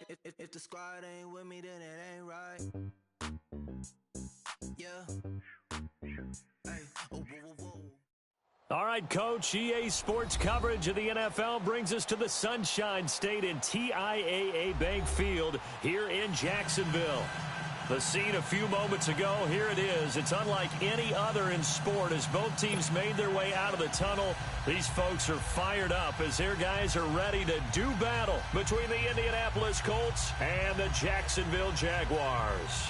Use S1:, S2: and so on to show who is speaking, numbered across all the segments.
S1: If the squad ain't with me, then it ain't right. Yeah. Hey. Oh, whoa, whoa, whoa.
S2: All right, Coach, EA Sports coverage of the NFL brings us to the Sunshine State in TIAA Bank Field here in Jacksonville. The scene a few moments ago, here it is. It's unlike any other in sport as both teams made their way out of the tunnel. These folks are fired up as their guys are ready to do battle between the Indianapolis Colts and the Jacksonville Jaguars.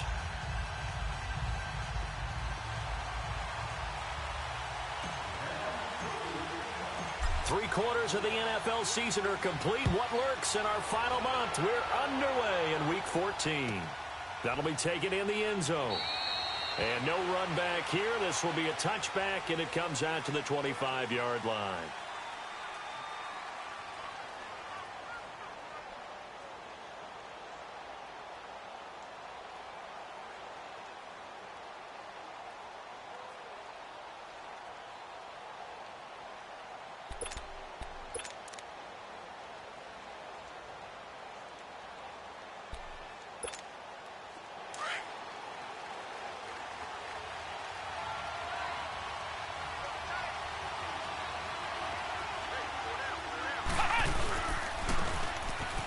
S2: Three-quarters of the NFL season are complete. What lurks in our final month? We're underway in Week 14. That'll be taken in the end zone. And no run back here. This will be a touchback, and it comes out to the 25-yard line.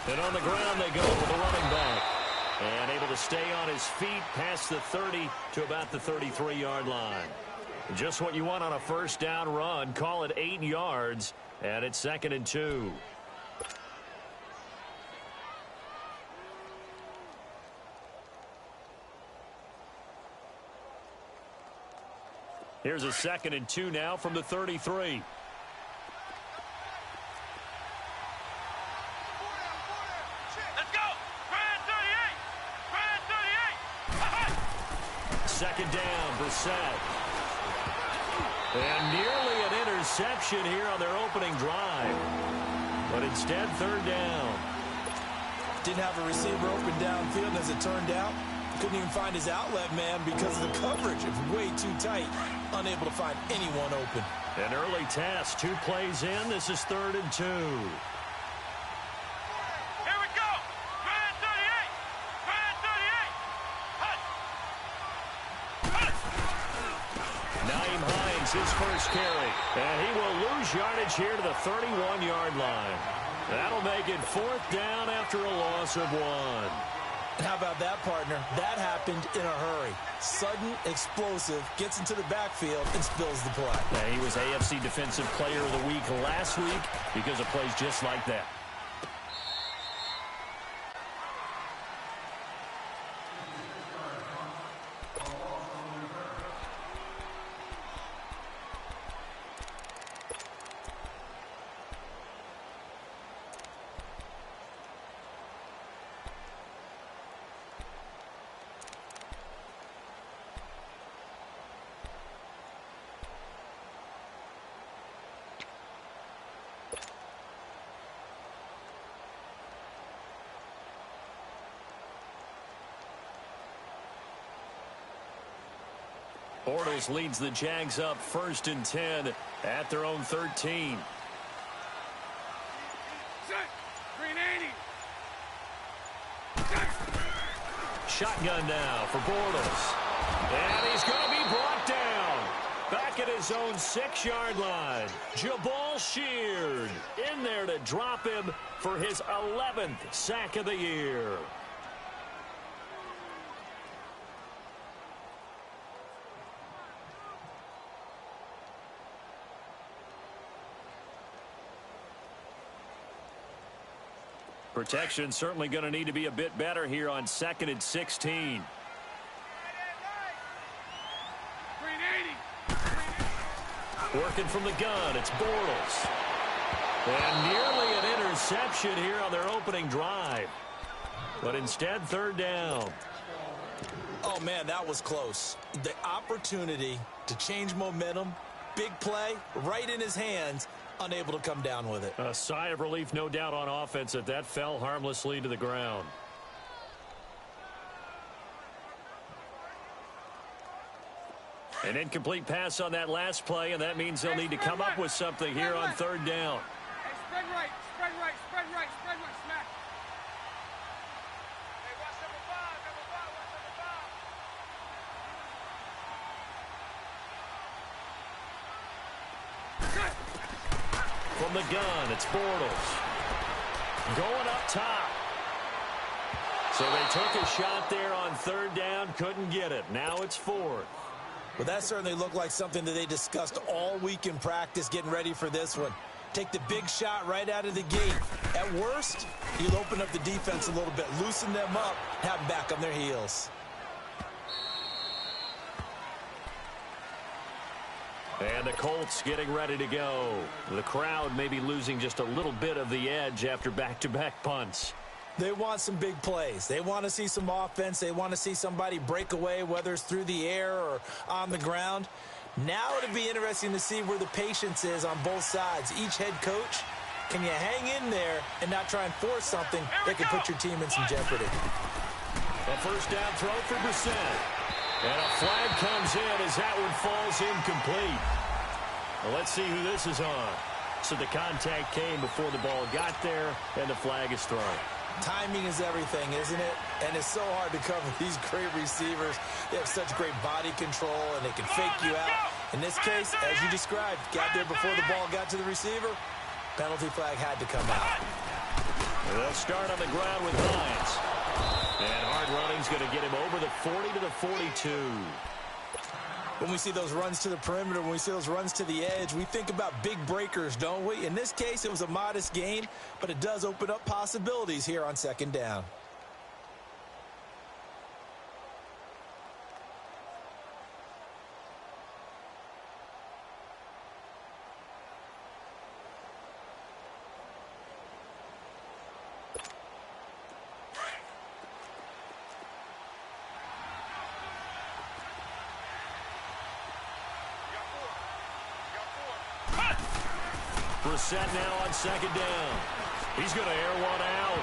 S2: And on the ground they go with the running back. And able to stay on his feet past the 30 to about the 33-yard line. Just what you want on a first down run. Call it 8 yards. And it's 2nd and 2. Here's a 2nd and 2 now from the 33. Second down, Brissett. And nearly an interception here on their opening drive. But instead, 3rd down.
S3: Didn't have a receiver open downfield, as it turned out. Couldn't even find his outlet man because of the coverage. It was way too tight. Unable to find anyone open.
S2: An early test. 2 plays in. This is 3rd and 2. His first carry. And he will lose yardage here to the 31-yard line. That'll make it 4th down after a loss of 1.
S3: How about that, partner? That happened in a hurry. Sudden, explosive, gets into the backfield and spills the play.
S2: Yeah, he was AFC Defensive Player of the Week last week because of plays just like that. Bortles leads the Jags up 1st and 10 at their own 13. Shotgun now for Bortles. And he's going to be brought down. Back at his own 6-yard line. Jabal Sheard in there to drop him for his 11th sack of the year. Protection certainly going to need to be a bit better here on 2nd and 16. Working from the gun, it's Bortles. And nearly an interception here on their opening drive. But instead, 3rd down.
S3: Oh, man, that was close. The opportunity to change momentum, big play, right in his hands. Unable to come down with it.
S2: A sigh of relief, no doubt, on offense that fell harmlessly to the ground. An incomplete pass on that last play, and that means they'll need to come up with something here on 3rd down.
S4: Hey, spread right, spread right, spread right, spread right, smack.
S2: From the gun, it's Bortles. Going up top. So they took a shot there on third down, couldn't get it. Now it's fourth.
S3: Well, that certainly looked like something that they discussed all week in practice, getting ready for this one. Take the big shot right out of the gate. At worst, you'll open up the defense a little bit, loosen them up, have them back on their heels.
S2: And the Colts getting ready to go. The crowd may be losing just a little bit of the edge after back-to-back punts.
S3: They want some big plays. They want to see some offense. They want to see somebody break away, whether it's through the air or on the ground. Now it'll be interesting to see where the patience is on both sides. Each head coach, can you hang in there and not try and force something that could put your team in some jeopardy?
S2: A first down throw for Brissett. And a flag comes in as that one falls incomplete. Well, let's see who this is on. So the contact came before the ball got there, and the flag is thrown.
S3: Timing is everything, isn't it? And it's so hard to cover these great receivers. They have such great body control, and they can fake you out. In this case, as you described, got there before the ball got to the receiver. Penalty flag had to come out.
S2: They'll start on the ground with Hines. And hard running's going to get him over the 40 to the 42.
S3: When we see those runs to the perimeter, when we see those runs to the edge, we think about big breakers, don't we? In this case, it was a modest gain, but it does open up possibilities here on second down.
S2: Brissett now on second down. He's going to air one out.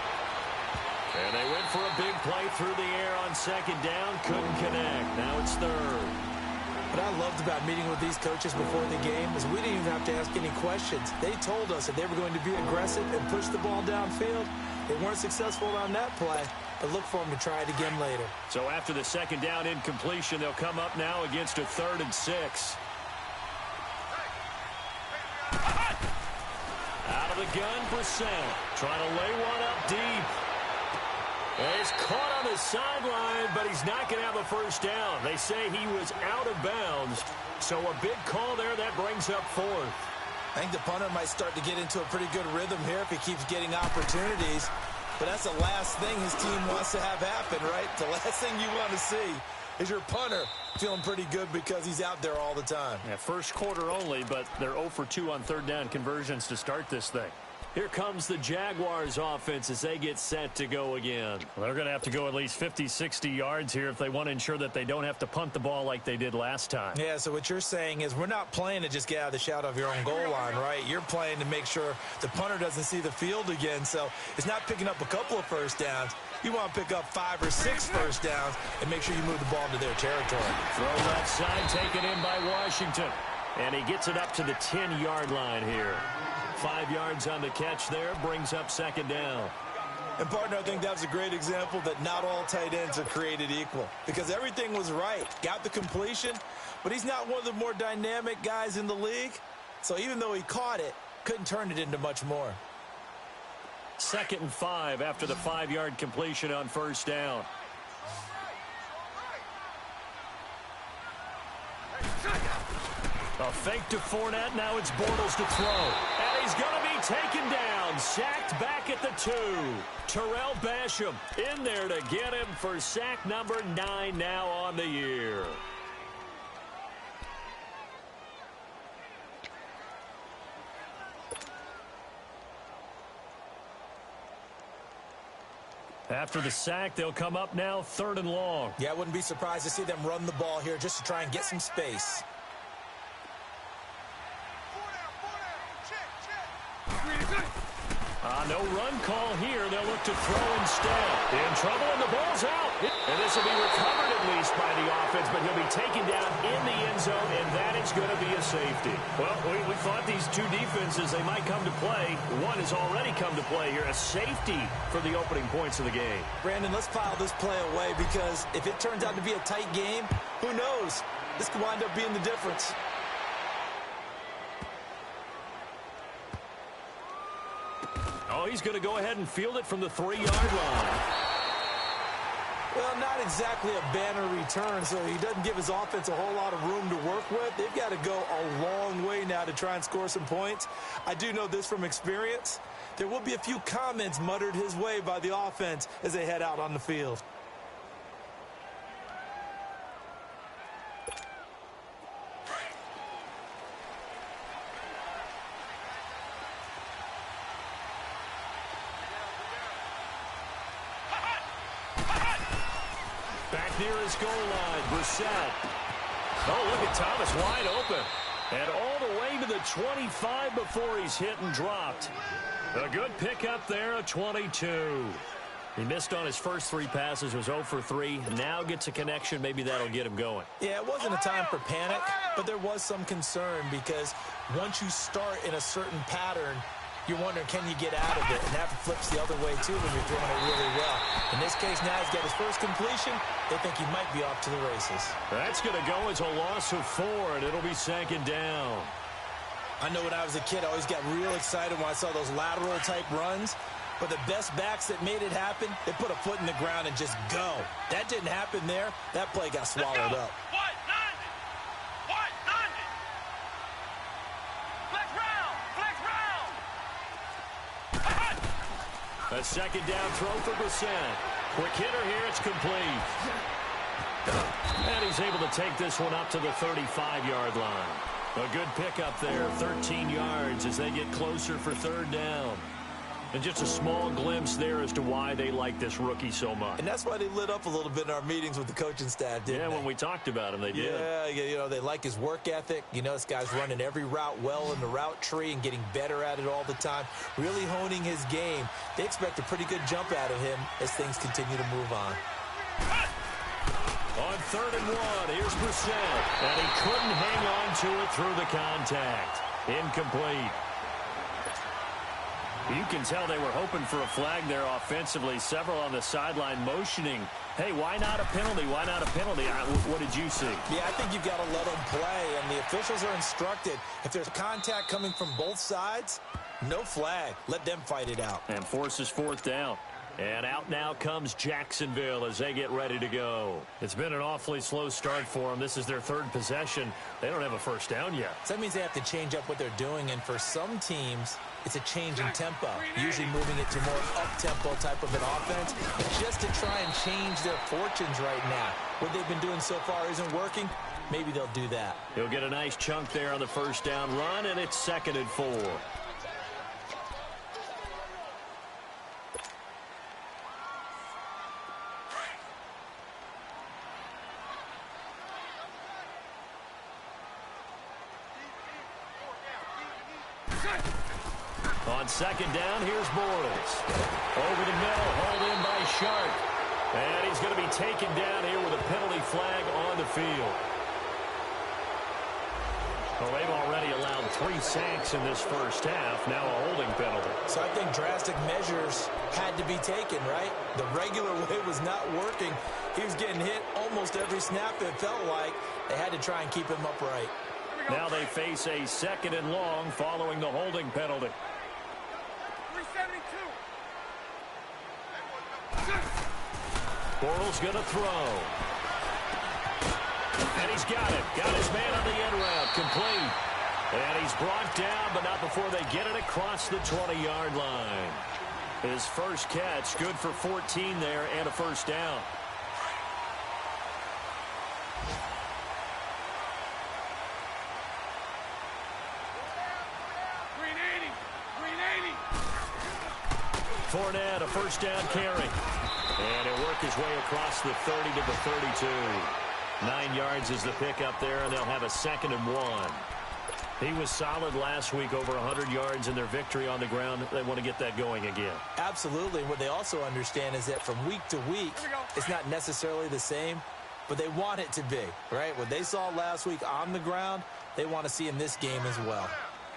S2: And they went for a big play through the air on second down. Couldn't connect. Now it's third.
S3: What I loved about meeting with these coaches before the game is we didn't even have to ask any questions. They told us that they were going to be aggressive and push the ball downfield. They weren't successful on that play, but look for them to try it again later.
S2: So after the second down incompletion, they'll come up now against a 3rd and 6. Out of the gun, Brissett trying to lay one up deep. And he's caught on the sideline, but he's not going to have a first down. They say he was out of bounds. So a big call there that brings up 4th.
S3: I think the punter might start to get into a pretty good rhythm here if he keeps getting opportunities. But that's the last thing his team wants to have happen, right? The last thing you want to see is your punter feeling pretty good because he's out there all the time.
S2: Yeah, first quarter only, but they're 0 for 2 on third down conversions to start this thing. Here comes the Jaguars offense as they get set to go again. Well, they're going to have to go at least 50, 60 yards here if they want to ensure that they don't have to punt the ball like they did last time.
S3: Yeah, so what you're saying is we're not playing to just get out of the shadow of your own goal line, right? You're playing to make sure the punter doesn't see the field again. So it's not picking up a couple of first downs. You want to pick up 5 or 6 first downs and make sure you move the ball into their territory.
S2: Throw left side, taken in by Washington. And he gets it up to the 10-yard line here. 5 yards on the catch there, brings up second down.
S3: And, partner, I think that was a great example that not all tight ends are created equal because everything was right. Got the completion, but he's not one of the more dynamic guys in the league. So even though he caught it, couldn't turn it into much more.
S2: 2nd and 5 after the 5-yard completion on first down. A fake to Fournette. Now it's Bortles to throw. And he's going to be taken down. Sacked back at the 2. Terrell Basham in there to get him for sack number 9 now on the year. After the sack, they'll come up now 3rd and long.
S3: Yeah, I wouldn't be surprised to see them run the ball here just to try and get some space.
S2: No run call here. They'll look to throw instead. In trouble, and the ball's out. And this will be recovered at least by the offense, but he'll be taken down in the end zone, and that is going to be a safety. Well, we thought these two defenses, they might come to play. One has already come to play here, a safety for the opening points of the game.
S3: Brandon, let's file this play away because if it turns out to be a tight game, who knows? This could wind up being the difference.
S2: he's going to go ahead and field it from the 3-yard line.
S3: Well, not exactly a banner return, so he doesn't give his offense a whole lot of room to work with. They've got to go a long way now to try and score some points. I do know this from experience. There will be a few comments muttered his way by the offense as they head out on the field.
S2: Back near his goal line, Brissett. Oh, look at Thomas wide open. And all the way to the 25 before he's hit and dropped. A good pickup there, a 22. He missed on his first 3 passes, was 0 for 3. Now gets a connection. Maybe that'll get him going.
S3: Yeah, it wasn't a time for panic, but there was some concern because once you start in a certain pattern, you're wondering, can you get out of it? And that flips the other way, too, when you're throwing it really well. In this case, now he's got his first completion. They think he might be off to the races.
S2: That's going to go as a loss of 4, and it'll be 2nd down.
S3: I know when I was a kid, I always got real excited when I saw those lateral-type runs. But the best backs that made it happen, they put a foot in the ground and just go. That didn't happen there. That play got swallowed up.
S2: A 2nd down throw for Brissett. Quick hitter here, it's complete. And he's able to take this one up to the 35-yard line. A good pickup there, 13 yards as they get closer for 3rd down. And just a small glimpse there as to why they like this rookie so much.
S3: And that's why they lit up a little bit in our meetings with the coaching staff, didn't they?
S2: When we talked about him, they did.
S3: Yeah, you know, they like his work ethic. You know, this guy's running every route well in the route tree and getting better at it all the time, really honing his game. They expect a pretty good jump out of him as things continue to move on.
S2: On 3rd and 1, here's Brissett. And he couldn't hang on to it through the contact. Incomplete. You can tell they were hoping for a flag there offensively. Several on the sideline motioning, hey, why not a penalty? Why not a penalty? What did you see?
S3: Yeah, I think you've got to let them play, and the officials are instructed. If there's contact coming from both sides, no flag. Let them fight it out.
S2: And forces 4th down. And out now comes Jacksonville as they get ready to go. It's been an awfully slow start for them. This is their 3rd possession. They don't have a first down yet.
S3: So that means they have to change up what they're doing, and for some teams, it's a change in tempo, usually moving it to more up-tempo type of an offense, just to try and change their fortunes right now. What they've been doing so far isn't working. Maybe they'll do that.
S2: He'll get a nice chunk there on the first down run, and it's 2nd and 4. On 2nd down, here's Bortles. Over the middle, hauled in by Sharp. And he's going to be taken down here with a penalty flag on the field. Well, they've already allowed 3 sacks in this first half. Now a holding penalty.
S3: So I think drastic measures had to be taken, right? The regular way was not working. He was getting hit almost every snap, it felt like. They had to try and keep him upright.
S2: Now they face a 2nd and long following the holding penalty.
S1: 372.
S2: Bortles going to throw. And he's got it. Got his man on the end route. Complete. And he's brought down, but not before they get it across the 20-yard line. His first catch, good for 14 there and a first down. Fournette, a first down carry. And he'll work his way across the 30 to the 32. 9 yards is the pickup there, and they'll have a 2nd and 1. He was solid last week, over 100 yards in their victory on the ground. They want to get that going again.
S3: Absolutely. What they also understand is that from week to week, it's not necessarily the same, but they want it to be, right? What they saw last week on the ground, they want to see in this game as well.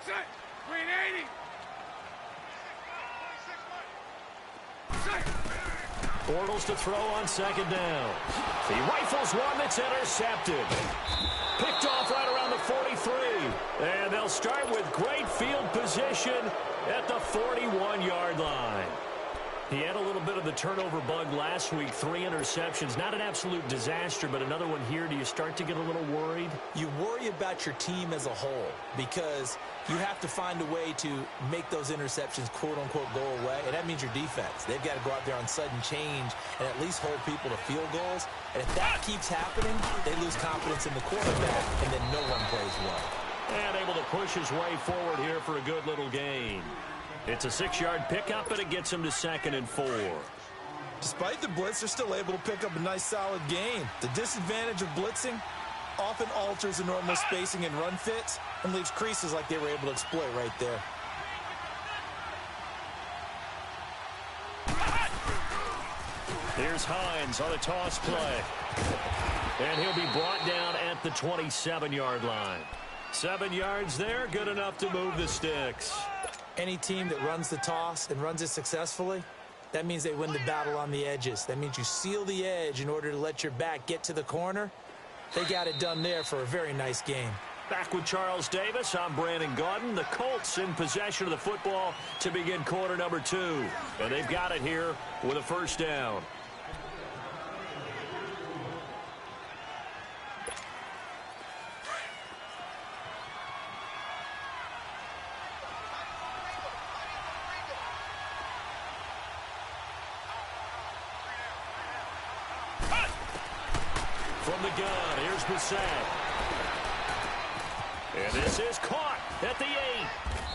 S1: 380.
S2: Bortles to throw on 2nd down. He rifles one that's intercepted. Picked off right around the 43. And they'll start with great field position at the 41-yard line. He had a little bit of the turnover bug last week, 3 interceptions. Not an absolute disaster, but another one here. Do you start to get a little worried?
S3: You worry about your team as a whole because you have to find a way to make those interceptions, quote-unquote, go away, and that means your defense. They've got to go out there on sudden change and at least hold people to field goals. And if that keeps happening, they lose confidence in the quarterback, and then no one plays well.
S2: And able to push his way forward here for a good little gain. It's a 6-yard pickup, and it gets him to 2nd and 4.
S3: Despite the blitz, they're still able to pick up a nice, solid gain. The disadvantage of blitzing often alters the normal spacing and run fits and leaves creases like they were able to exploit right there.
S2: Here's Hines on a toss play. And he'll be brought down at the 27-yard line. 7 yards there, good enough to move the sticks.
S3: Any team that runs the toss and runs it successfully, that means they win the battle on the edges. That means you seal the edge in order to let your back get to the corner. They got it done there for a very nice game.
S2: Back with Charles Davis, I'm Brandon Gaudin. The Colts in possession of the football to begin quarter number 2. And they've got it here with a first down. From the gun, here's Bissett. And this is caught at the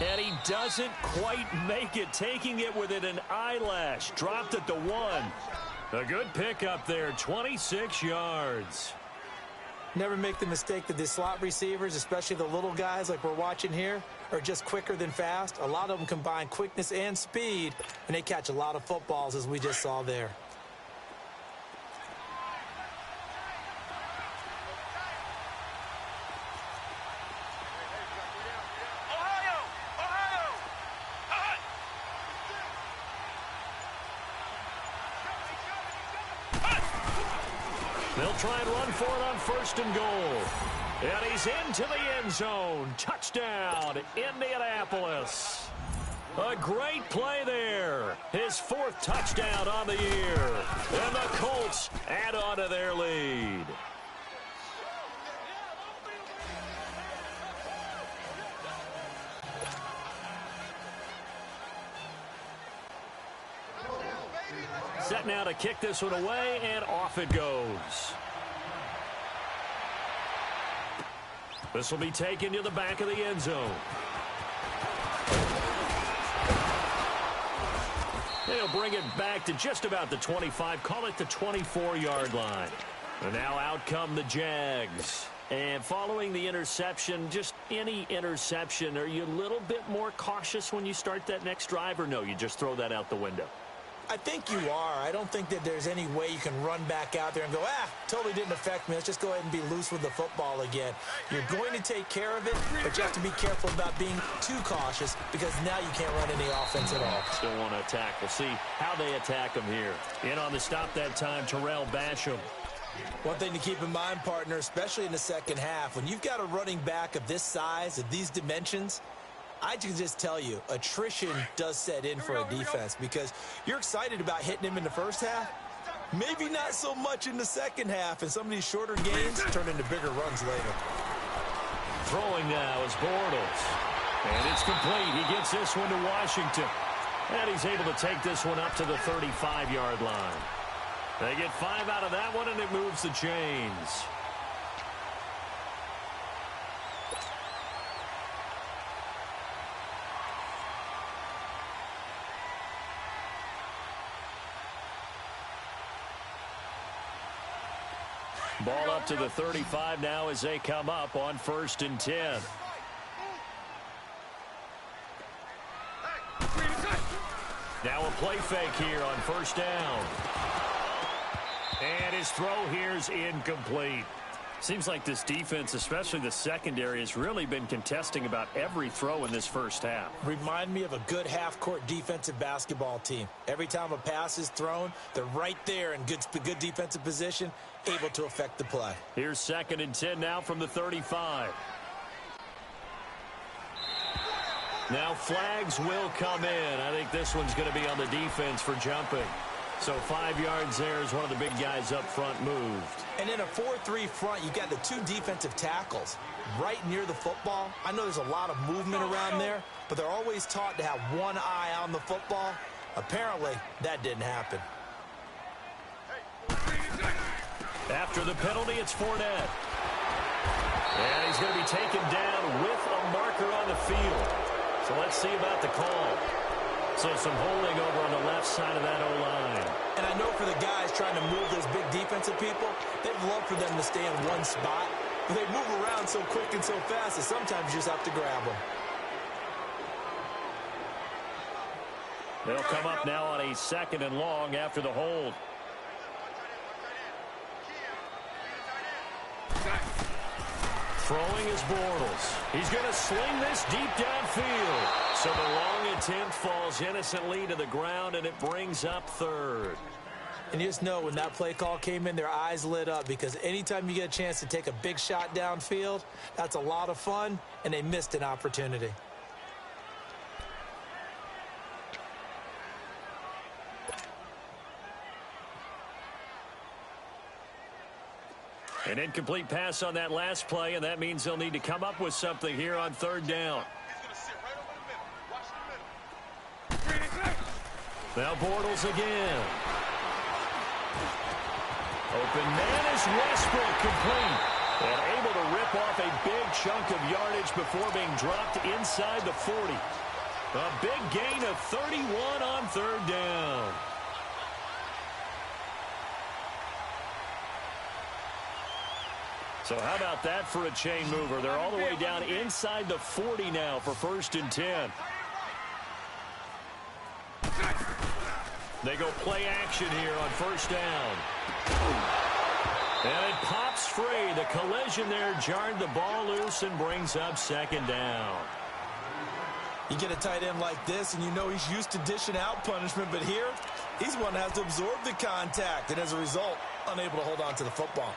S2: 8. And he doesn't quite make it, taking it within an eyelash. Dropped at the 1. A good pickup there, 26 yards.
S3: Never make the mistake that the slot receivers, especially the little guys like we're watching here, are just quicker than fast. A lot of them combine quickness and speed, and they catch a lot of footballs, as we just saw there.
S2: They'll try and run for it on 1st and goal. And he's into the end zone. Touchdown, Indianapolis. A great play there. His 4th touchdown on the year. And the Colts add on to their lead. Set now to kick this one away, and off it goes. This will be taken to the back of the end zone. They'll bring it back to just about the 25, call it the 24-yard line. And now out come the Jags. And following the interception, just any interception, are you a little bit more cautious when you start that next drive, or no, you just throw that out the window?
S3: I think you are. I don't think that there's any way you can run back out there and go, totally didn't affect me. Let's just go ahead and be loose with the football again. You're going to take care of it, but you have to be careful about being too cautious because now you can't run any offense at all.
S2: Still want to attack. We'll see how they attack them here. In on the stop that time, Terrell Basham.
S3: One thing to keep in mind, partner, especially in the second half, when you've got a running back of this size, of these dimensions, I can just tell you, attrition does set in for a defense because you're excited about hitting him in the first half. Maybe not so much in the second half, and some of these shorter gains turn into bigger runs later.
S2: Throwing now is Bortles. And it's complete. He gets this one to Washington. And he's able to take this one up to the 35-yard line. They get 5 out of that one, and it moves the chains. Ball up to the 35 now as they come up on 1st and 10. Now a play fake here on 1st down. And his throw here's incomplete. Seems like this defense, especially the secondary, has really been contesting about every throw in this first half.
S3: Remind me of a good half-court defensive basketball team. Every time a pass is thrown, they're right there in good defensive position, able to affect the play.
S2: Here's 2nd and 10 now from the 35. Now flags will come in. I think this one's going to be on the defense for jumping. So 5 yards there as one of the big guys up front moved.
S3: And in a 4-3 front, you got the 2 defensive tackles right near the football. I know there's a lot of movement around there, but they're always taught to have one eye on the football. Apparently, that didn't happen.
S2: After the penalty, it's Fournette. And he's going to be taken down with a marker on the field. So let's see about the call. So some holding over on the left side of that O-line.
S3: And I know for the guys trying to move those big defensive people, they'd love for them to stay in one spot. But they move around so quick and so fast that sometimes you just have to grab them.
S2: They'll come up now on a 2nd and long after the hold. Throwing is Bortles. He's going to sling this deep downfield. So the long attempt falls innocently to the ground, and it brings up 3rd.
S3: And you just know when that play call came in, their eyes lit up, because anytime you get a chance to take a big shot downfield, that's a lot of fun, and they missed an opportunity.
S2: An incomplete pass on that last play, and that means they'll need to come up with something here on 3rd down. Now Bortles again. Open man is Westbrook, complete. And able to rip off a big chunk of yardage before being dropped inside the 40. A big gain of 31 on 3rd down. So how about that for a chain mover? They're all the way down inside the 40 now for 1st and 10. They go play action here on 1st down. And it pops free. The collision there jarred the ball loose and brings up 2nd down.
S3: You get a tight end like this, and you know he's used to dishing out punishment, but here, he's one that has to absorb the contact, and as a result, unable to hold on to the football.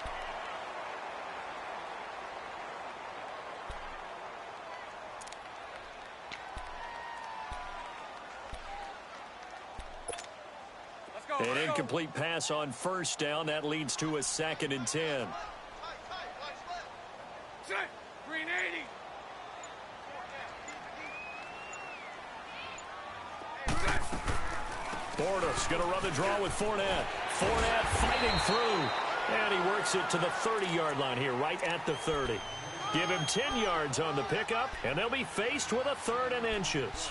S2: An incomplete pass on 1st down. That leads to a 2nd and 10.
S4: Green 80.
S2: Bortles going to run the draw with Fournette. Fournette fighting through. And he works it to the 30-yard line here, right at the 30. Give him 10 yards on the pickup, and they'll be faced with a 3rd and inches.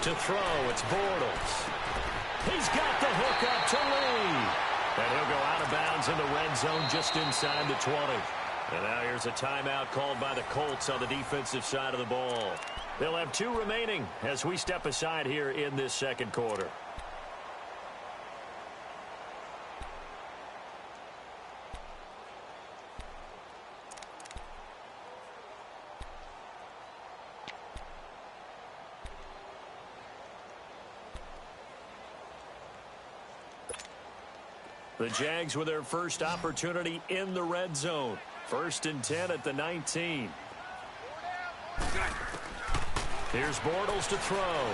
S2: To throw, it's Bortles. He's got the hook up to Lee. And he'll go out of bounds in the red zone just inside the 20. And now here's a timeout called by the Colts on the defensive side of the ball. They'll have 2 remaining as we step aside here in this 2nd quarter. The Jags with their first opportunity in the red zone. 1st and 10 at the 19. Here's Bortles to throw.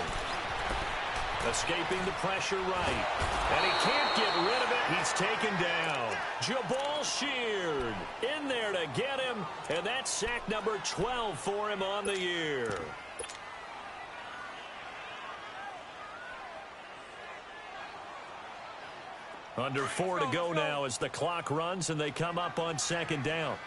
S2: Escaping the pressure right. And he can't get rid of it. He's taken down. Jabal Sheard in there to get him. And that's sack number 12 for him on the year. Under 4 to go now as the clock runs and they come up on 2nd down.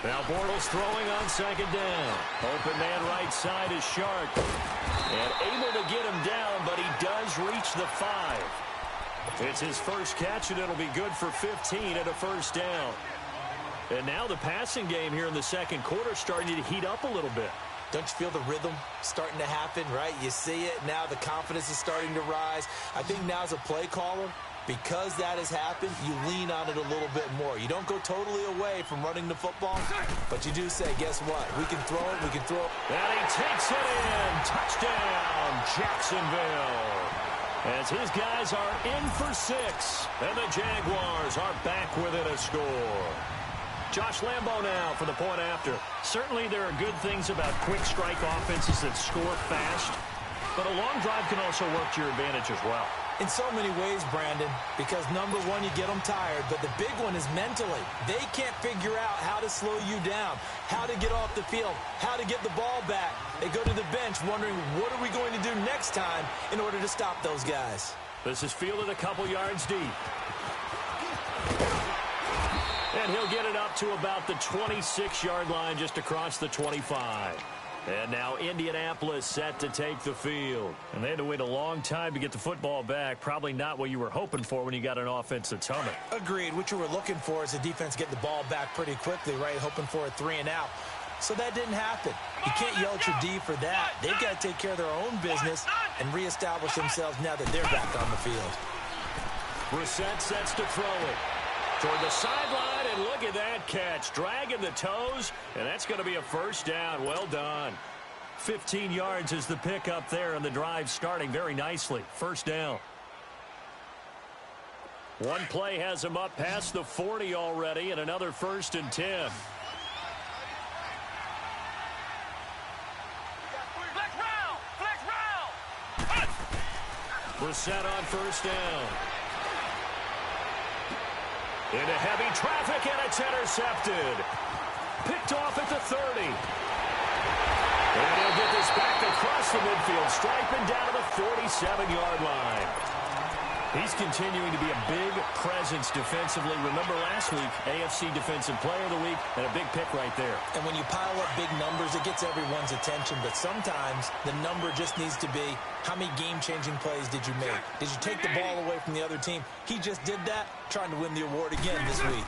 S2: Now Bortles throwing on 2nd down. Open man right side is Shark. And able to get him down, but he does reach the 5. It's his first catch, and it'll be good for 15 at a 1st down. And now the passing game here in the 2nd quarter starting to heat up a little bit.
S3: Don't you feel the rhythm starting to happen, right? You see it. Now the confidence is starting to rise. I think now as a play caller, Because that has happened, you lean on it a little bit more. You don't go totally away from running the football, but you do say, guess what? We can throw it, we can throw it.
S2: And he takes it in. Touchdown, Jacksonville. As his guys are in for 6, and the Jaguars are back within a score. Josh Lambo now for the point after. Certainly there are good things about quick strike offenses that score fast, but a long drive can also work to your advantage as well.
S3: In so many ways, Brandon, because number one, you get them tired, but the big one is mentally. They can't figure out how to slow you down, how to get off the field, how to get the ball back. They go to the bench wondering, what are we going to do next time in order to stop those guys?
S2: This is fielded a couple yards deep. And he'll get it up to about the 26-yard line, just across the 25. And now Indianapolis set to take the field. And they had to wait a long time to get the football back. Probably not what you were hoping for when you got an offense that's humming.
S3: Agreed. What you were looking for is the defense getting the ball back pretty quickly, right? Hoping for a 3-and-out. So that didn't happen. You can't yell at your D for that. They've got to take care of their own business and reestablish themselves now that they're back on the field.
S2: Brissett sets to throw it toward the sideline, and look at that catch. Dragging the toes, and that's going to be a first down. Well done. 15 yards is the pickup there, and the drive starting very nicely. First down. One play has him up past the 40 already, and another 1st and 10. Brissett on first down. Into heavy traffic, and it's intercepted. Picked off at the 30. And he'll get this back across the midfield, striping down to the 47-yard line. He's continuing to be a big presence defensively. Remember last week, AFC Defensive Player of the Week, and a big pick right there.
S3: And when you pile up big numbers, it gets everyone's attention. But sometimes the number just needs to be, how many game-changing plays did you make? Did you take the ball away from the other team? He just did that, trying to win the award again this week.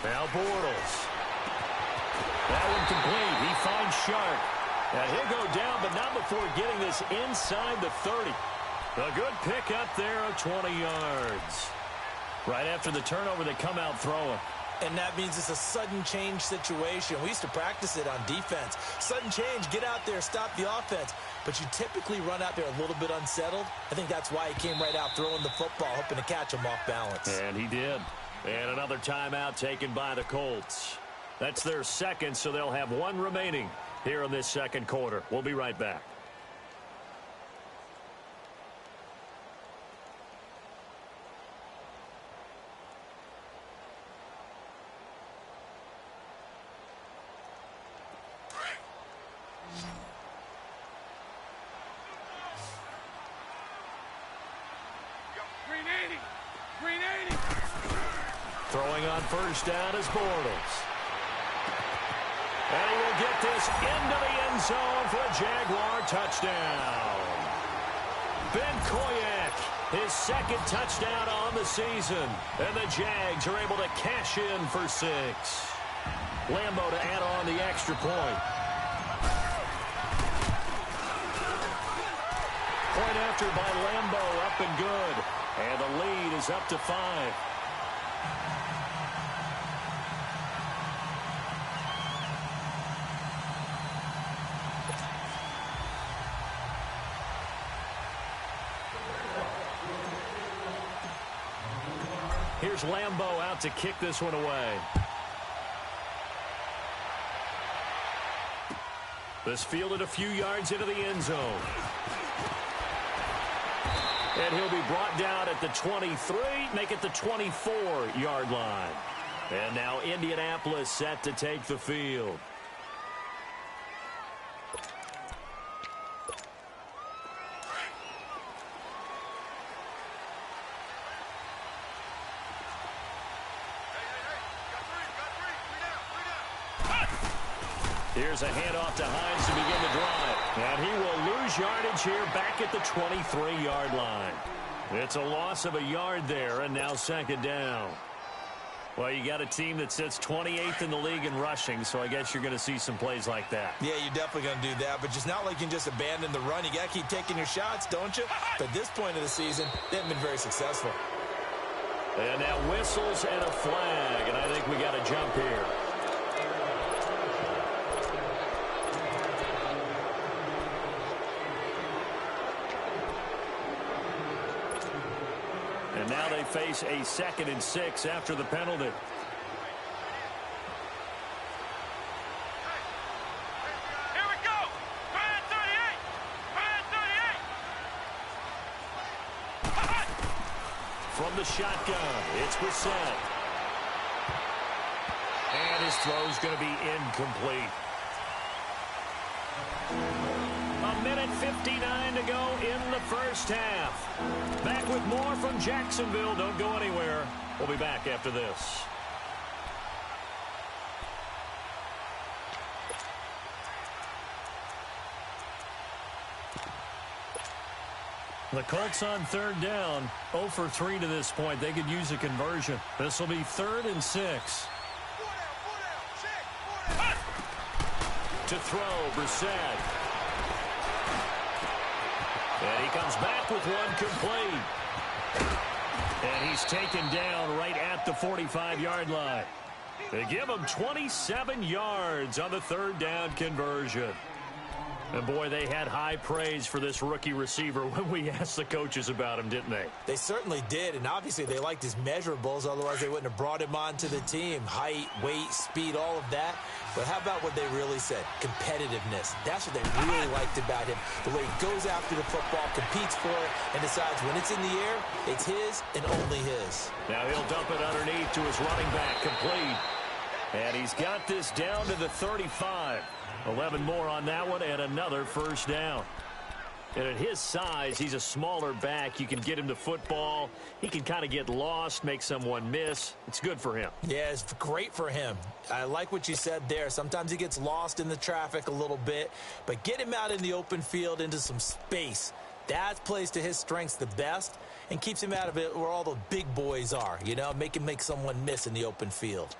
S2: Now Bortles. That one complete. He finds Sharp. And he'll go down, but not before getting this inside the 30. A good pick up there of 20 yards. Right after the turnover, they come out throwing.
S3: And that means it's a sudden change situation. We used to practice it on defense. Sudden change, get out there, stop the offense. But you typically run out there a little bit unsettled. I think that's why he came right out throwing the football, hoping to catch him off balance.
S2: And he did. And another timeout taken by the Colts. That's their second, so they'll have one remaining here in this second quarter. We'll be right back. Throwing on first down is Bortles. And he will get this into the end zone for a Jaguar touchdown. Ben Koyak, his second touchdown on the season. And the Jags are able to cash in for 6. Lambo to add on the extra point. Point after by Lambo, up and good. And the lead is up to 5. Here's Lambo out to kick this one away. This fielded a few yards into the end zone. And he'll be brought down at the 23, make it the 24-yard line. And now Indianapolis set to take the field. Here's a handoff to Hines to begin the drive. And he will lose yardage here back at the 23-yard line. It's a loss of a yard there, and now second down. Well, you got a team that sits 28th in the league in rushing, so I guess you're going to see some plays like that.
S3: Yeah, you're definitely going to do that, but just not like you can just abandon the run. You got to keep taking your shots, don't you? But at this point of the season, they haven't been very successful.
S2: And now whistles and a flag, and I think we got a jump here. And now they face a 2nd and 6 after the penalty.
S4: Here we go. Man 38. Man 38.
S2: From the shotgun, it's Brissett. And his throw's going to be incomplete. A minute 59 to go in the first half. Back with more from Jacksonville. Don't go anywhere. We'll be back after this. The Colts on 3rd down. 0 for 3 to this point. They could use a conversion. This will be 3rd and 6. To throw, Brissett. And he comes back with one complete. And he's taken down right at the 45-yard line. They give him 27 yards on the 3rd down conversion. And, boy, they had high praise for this rookie receiver when we asked the coaches about him, didn't they?
S3: They certainly did, and obviously they liked his measurables. Otherwise, they wouldn't have brought him onto the team. Height, weight, speed, all of that. But how about what they really said? Competitiveness. That's what they really liked about him. The way he goes after the football, competes for it, and decides when it's in the air, it's his and only his.
S2: Now he'll dump it underneath to his running back, complete. And he's got this down to the 35. 11 more on that one, and another first down. And at his size, he's a smaller back. You can get him to football. He can kind of get lost, make someone miss. It's good for him.
S3: Yeah, it's great for him. I like what you said there. Sometimes he gets lost in the traffic a little bit, but get him out in the open field into some space. That plays to his strengths the best and keeps him out of it where all the big boys are, you know, make him make someone miss in the open field.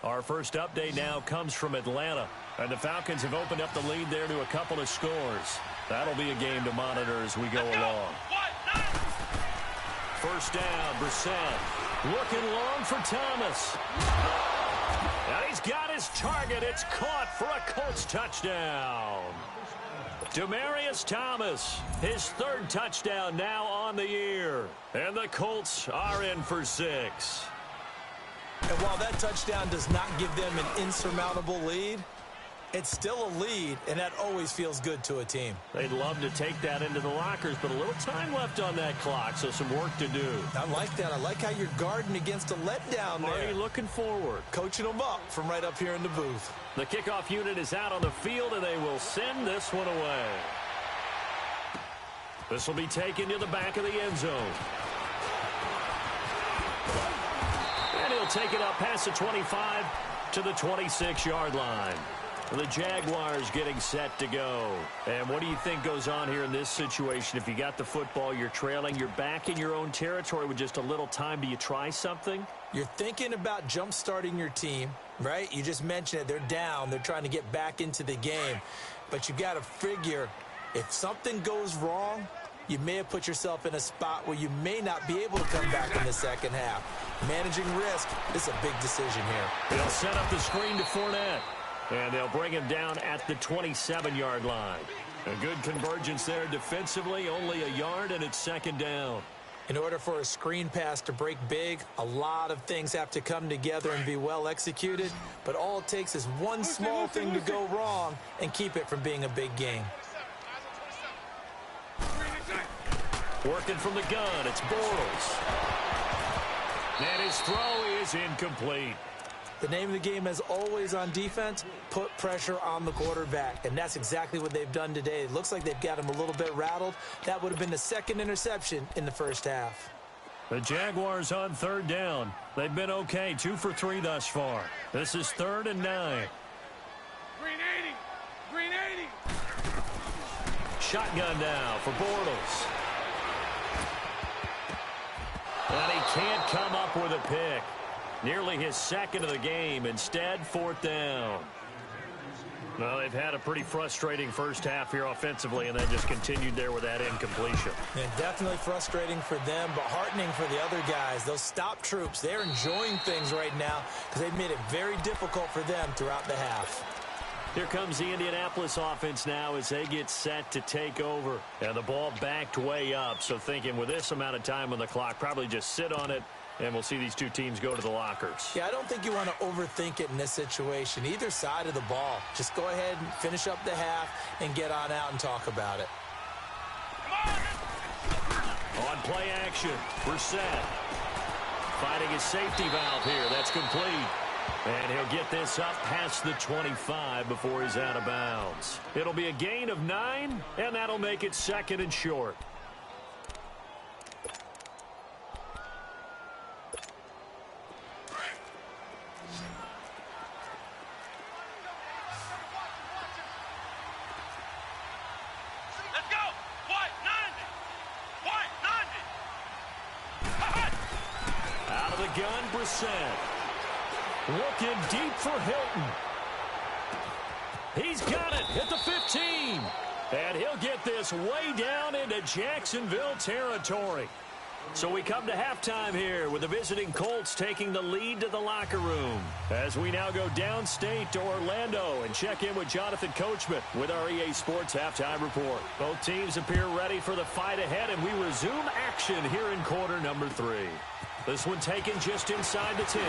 S2: Our first update now comes from Atlanta. And the Falcons have opened up the lead there to a couple of scores. That'll be a game to monitor as we go along. First down, Brissett. Looking long for Thomas. And he's got his target. It's caught for a Colts touchdown. Demaryius Thomas, his 3rd touchdown now on the year. And the Colts are in for 6.
S3: And while that touchdown does not give them an insurmountable lead, it's still a lead, and that always feels good to a team.
S2: They'd love to take that into the lockers, but a little time left on that clock, so some work to do.
S3: I like that. I like how you're guarding against a letdown there.
S2: Already looking forward.
S3: Coaching them up from right up here in the booth.
S2: The kickoff unit is out on the field, and they will send this one away. This will be taken to the back of the end zone. And he'll take it up past the 25 to the 26-yard line. The Jaguars getting set to go. And what do you think goes on here in this situation? If you got the football, you're trailing, you're back in your own territory with just a little time. Do you try something?
S3: You're thinking about jump-starting your team, right? You just mentioned it. They're down. They're trying to get back into the game. But you got to figure if something goes wrong, you may have put yourself in a spot where you may not be able to come back in the second half. Managing risk is a big decision here.
S2: They'll set up the screen to Fournette. And they'll bring him down at the 27-yard line. A good convergence there defensively, only a yard, and it's 2nd down.
S3: In order for a screen pass to break big, a lot of things have to come together and be well executed. But all it takes is one small thing to go wrong and keep it from being a big game.
S2: Working from the gun, it's Bortles. And his throw is incomplete.
S3: The name of the game, as always on defense, put pressure on the quarterback. And that's exactly what they've done today. It looks like they've got him a little bit rattled. That would have been the 2nd interception in the first half.
S2: The Jaguars on 3rd down. They've been okay, 2 for 3 thus far. This is 3rd and 9.
S4: Green 80. Green 80.
S2: Shotgun now for Bortles. And he can't come up with a pick. Nearly his second of the game. Instead, 4th down. Well, they've had a pretty frustrating first half here offensively, and then just continued there with that incompletion.
S3: And definitely frustrating for them, but heartening for the other guys. Those stop troops, they're enjoying things right now because they've made it very difficult for them throughout the half.
S2: Here comes the Indianapolis offense now as they get set to take over. And the ball backed way up, so thinking with this amount of time on the clock, probably just sit on it, and we'll see these two teams go to the lockers.
S3: Yeah, I don't think you want to overthink it in this situation. Either side of the ball. Just go ahead and finish up the half and get on out and talk about it.
S2: On play action, Brissett finding his safety valve here. That's complete. And he'll get this up past the 25 before he's out of bounds. It'll be a gain of 9, and that'll make it 2nd and short.
S4: Let's go. White 90. White 90.
S2: Out of the gun, Brissett. Looking deep for Hilton. He's got it at the 15. And he'll get this way down into Jacksonville territory. So we come to halftime here with the visiting Colts taking the lead to the locker room. As we now go downstate to Orlando and check in with Jonathan Coachman with our EA Sports Halftime Report. Both teams appear ready for the fight ahead, and we resume action here in quarter number 3. This one taken just inside the 10.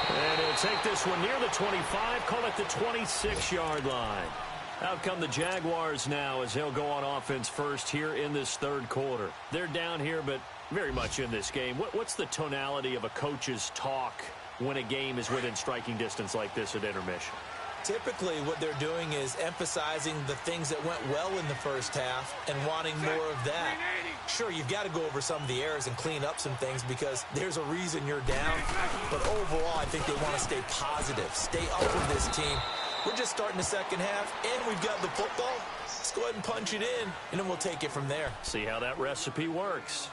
S2: And he'll take this one near the 25, call it the 26-yard line. Out come the Jaguars now as they'll go on offense first here in this 3rd quarter. They're down here, but very much in this game. What's the tonality of a coach's talk when a game is within striking distance like this at intermission?
S3: Typically, what they're doing is emphasizing the things that went well in the first half and wanting more of that. Sure, you've got to go over some of the errors and clean up some things because there's a reason you're down. But overall, I think they want to stay positive, stay up with this team. We're just starting the second half, and we've got the football. Let's go ahead and punch it in, and then we'll take it from there.
S2: See how that recipe works.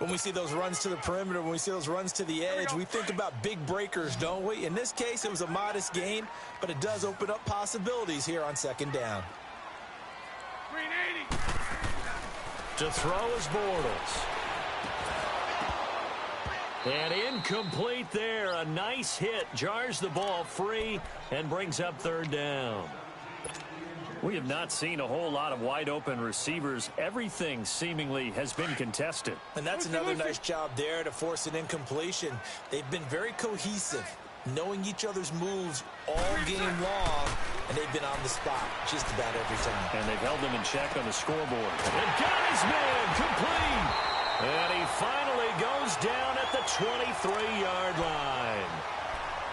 S3: When we see those runs to the perimeter, when we see those runs to the edge, we think about big breakers, don't we? In this case, it was a modest gain, but it does open up possibilities here on 2nd down.
S4: 380.
S2: To throw is Bortles. And incomplete there. A nice hit. Jars the ball free and brings up 3rd down. We have not seen a whole lot of wide-open receivers. Everything seemingly has been contested.
S3: And that's another nice job there to force an incompletion. They've been very cohesive, knowing each other's moves all game long, and they've been on the spot just about every time.
S2: And they've held them in check on the scoreboard. And got his man complete. And he finally goes down at the 23-yard line.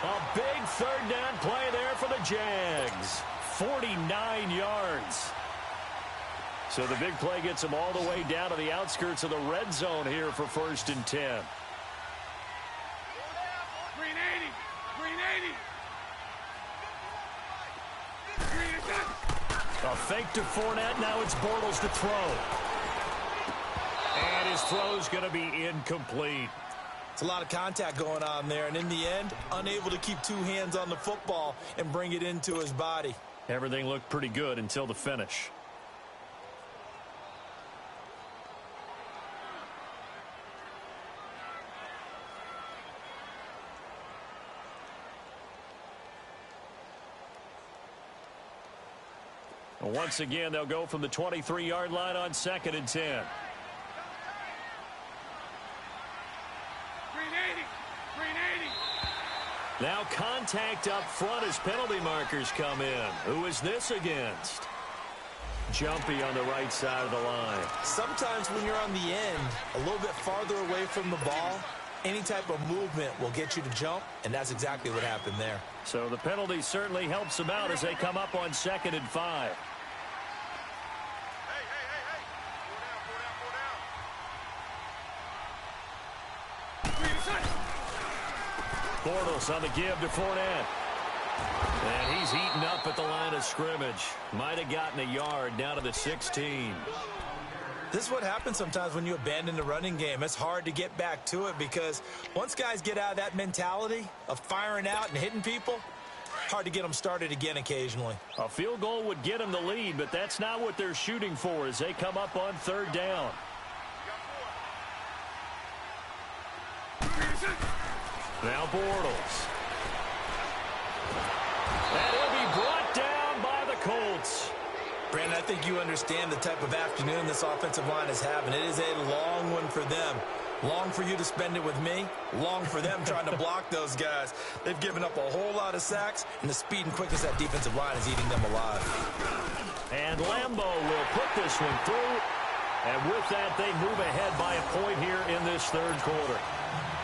S2: A big 3rd down play there for the Jags. 49 yards. So the big play gets them all the way down to the outskirts of the red zone here for 1st and 10.
S4: 380. 380.
S2: A fake to Fournette. Now it's Bortles to throw. And his throw's going to be incomplete.
S3: It's a lot of contact going on there, and in the end, unable to keep 2 hands on the football and bring it into his body.
S2: Everything looked pretty good until the finish. Once again, they'll go from the 23-yard line on 2nd and 10.
S4: 380. 380.
S2: Now contact up front as penalty markers come in. Who is this against? Jumpy on the right side of the line.
S3: Sometimes when you're on the end, a little bit farther away from the ball, any type of movement will get you to jump, and that's exactly what happened there.
S2: So the penalty certainly helps them out as they come up on 2nd and 5. Bortles on the give to Fournette. And he's eaten up at the line of scrimmage. Might have gotten a yard down to the 16.
S3: This is what happens sometimes when you abandon the running game. It's hard to get back to it because once guys get out of that mentality of firing out and hitting people, hard to get them started again occasionally.
S2: A field goal would get them the lead, but that's not what they're shooting for as they come up on third down. Now Bortles. And he'll be brought down by the Colts.
S3: Brandon, I think you understand the type of afternoon this offensive line is having. It is a long one for them. Long for you to spend it with me. Long for them trying to block those guys. They've given up a whole lot of sacks, and the speed and quickness of that defensive line is eating them alive.
S2: And Lambeau will put this one through. And with that, they move ahead by a point here in this third quarter.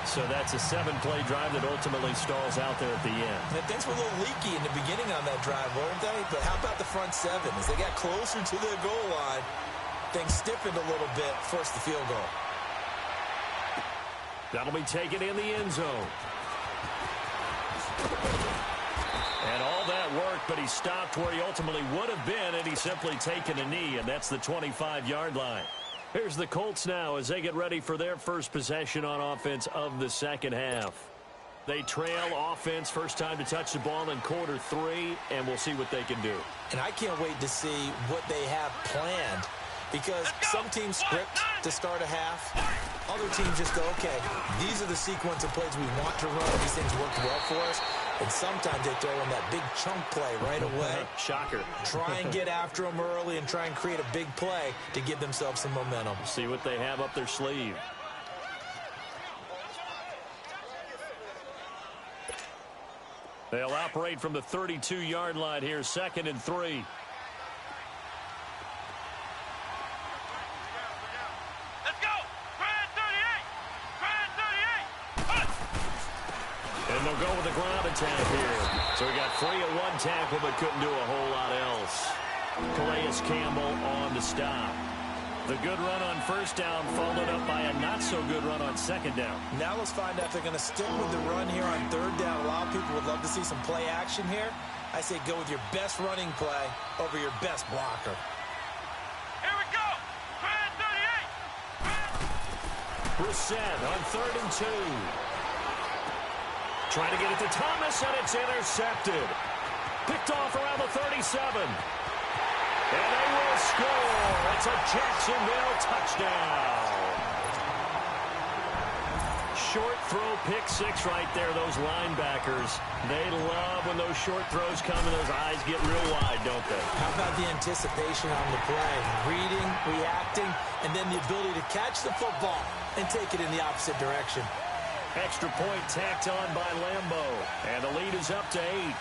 S2: So that's a 7-play drive that ultimately stalls out there at the end.
S3: And things were a little leaky in the beginning on that drive, weren't they? But how about the front seven? As they got closer to their goal line, things stiffened a little bit, forced the field goal.
S2: That'll be taken in the end zone. And all that worked, but he stopped where he ultimately would have been, and he's simply taken a knee, and that's the 25-yard line. Here's the Colts now as they get ready for their first possession on offense of the second half. They trail offense, first time to touch the ball in quarter 3, and we'll see what they can do.
S3: And I can't wait to see what they have planned because some teams script to start a half. Other teams just go, okay, these are the sequence of plays we want to run. These things worked well for us. And sometimes they throw in that big chunk play right away.
S2: Shocker.
S3: Try and get after them early and try and create a big play to give themselves some momentum.
S2: See what they have up their sleeve. They'll operate from the 32-yard line here, 2nd and 3.
S4: Let's go! Grand 38! Grand 38!
S2: And they'll go with the ground attack here. So he got free of one tackle but couldn't do a whole lot else. Calais Campbell on the stop. The good run on first down followed up by a not-so-good run on second down.
S3: Now let's find out if they're going to stick with the run here on third down. A lot of people would love to see some play action here. I say go with your best running play over your best blocker.
S4: Here we go! Grand 38!
S2: Brissett on 3rd and 2. Trying to get it to Thomas, and it's intercepted. Picked off around the 37. And they will score. It's a Jacksonville touchdown. Short throw, pick 6 right there. Those linebackers, they love when those short throws come and those eyes get real wide, don't they?
S3: How about the anticipation on the play? Reading, reacting, and then the ability to catch the football and take it in the opposite direction.
S2: Extra point tacked on by Lambeau. And the lead is up to 8.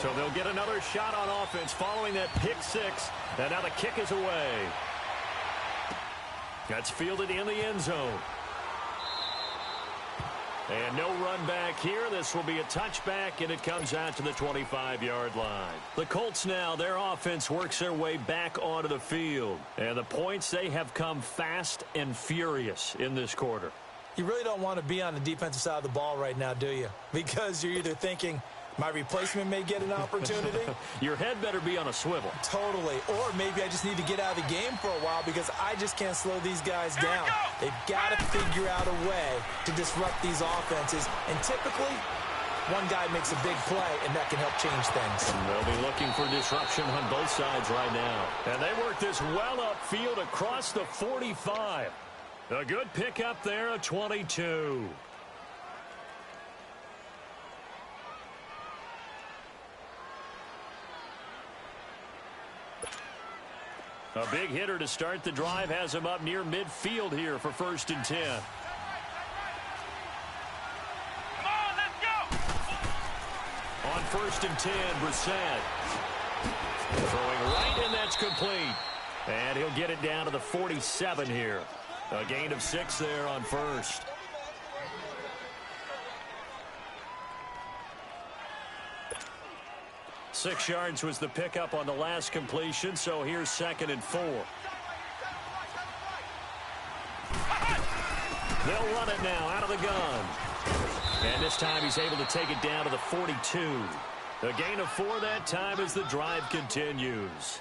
S2: So they'll get another shot on offense following that pick 6. And now the kick is away. That's fielded in the end zone. And no run back here. This will be a touchback, and it comes out to the 25-yard line. The Colts now, their offense works their way back onto the field. And the points, they have come fast and furious in this quarter.
S3: You really don't want to be on the defensive side of the ball right now, do you? Because you're either thinking, my replacement may get an opportunity.
S2: Your head better be on a swivel.
S3: Totally. Or maybe I just need to get out of the game for a while because I just can't slow these guys down. They've got to figure out a way to disrupt these offenses. And typically, one guy makes a big play, and that can help change things.
S2: And they'll be looking for disruption on both sides right now. And they work this well upfield across the 45. A good pickup there, a 22. A big hitter to start the drive has him up near midfield here for 1st and 10.
S4: Come on, let's go!
S2: On 1st and 10, Brissett. Throwing right, and that's complete. And he'll get it down to the 47 here. A gain of 6 there on 1st. Six yards was the pickup on the last completion, so here's 2nd and 4. They'll run it now out of the gun. And this time he's able to take it down to the 42. A gain of 4 that time as the drive continues.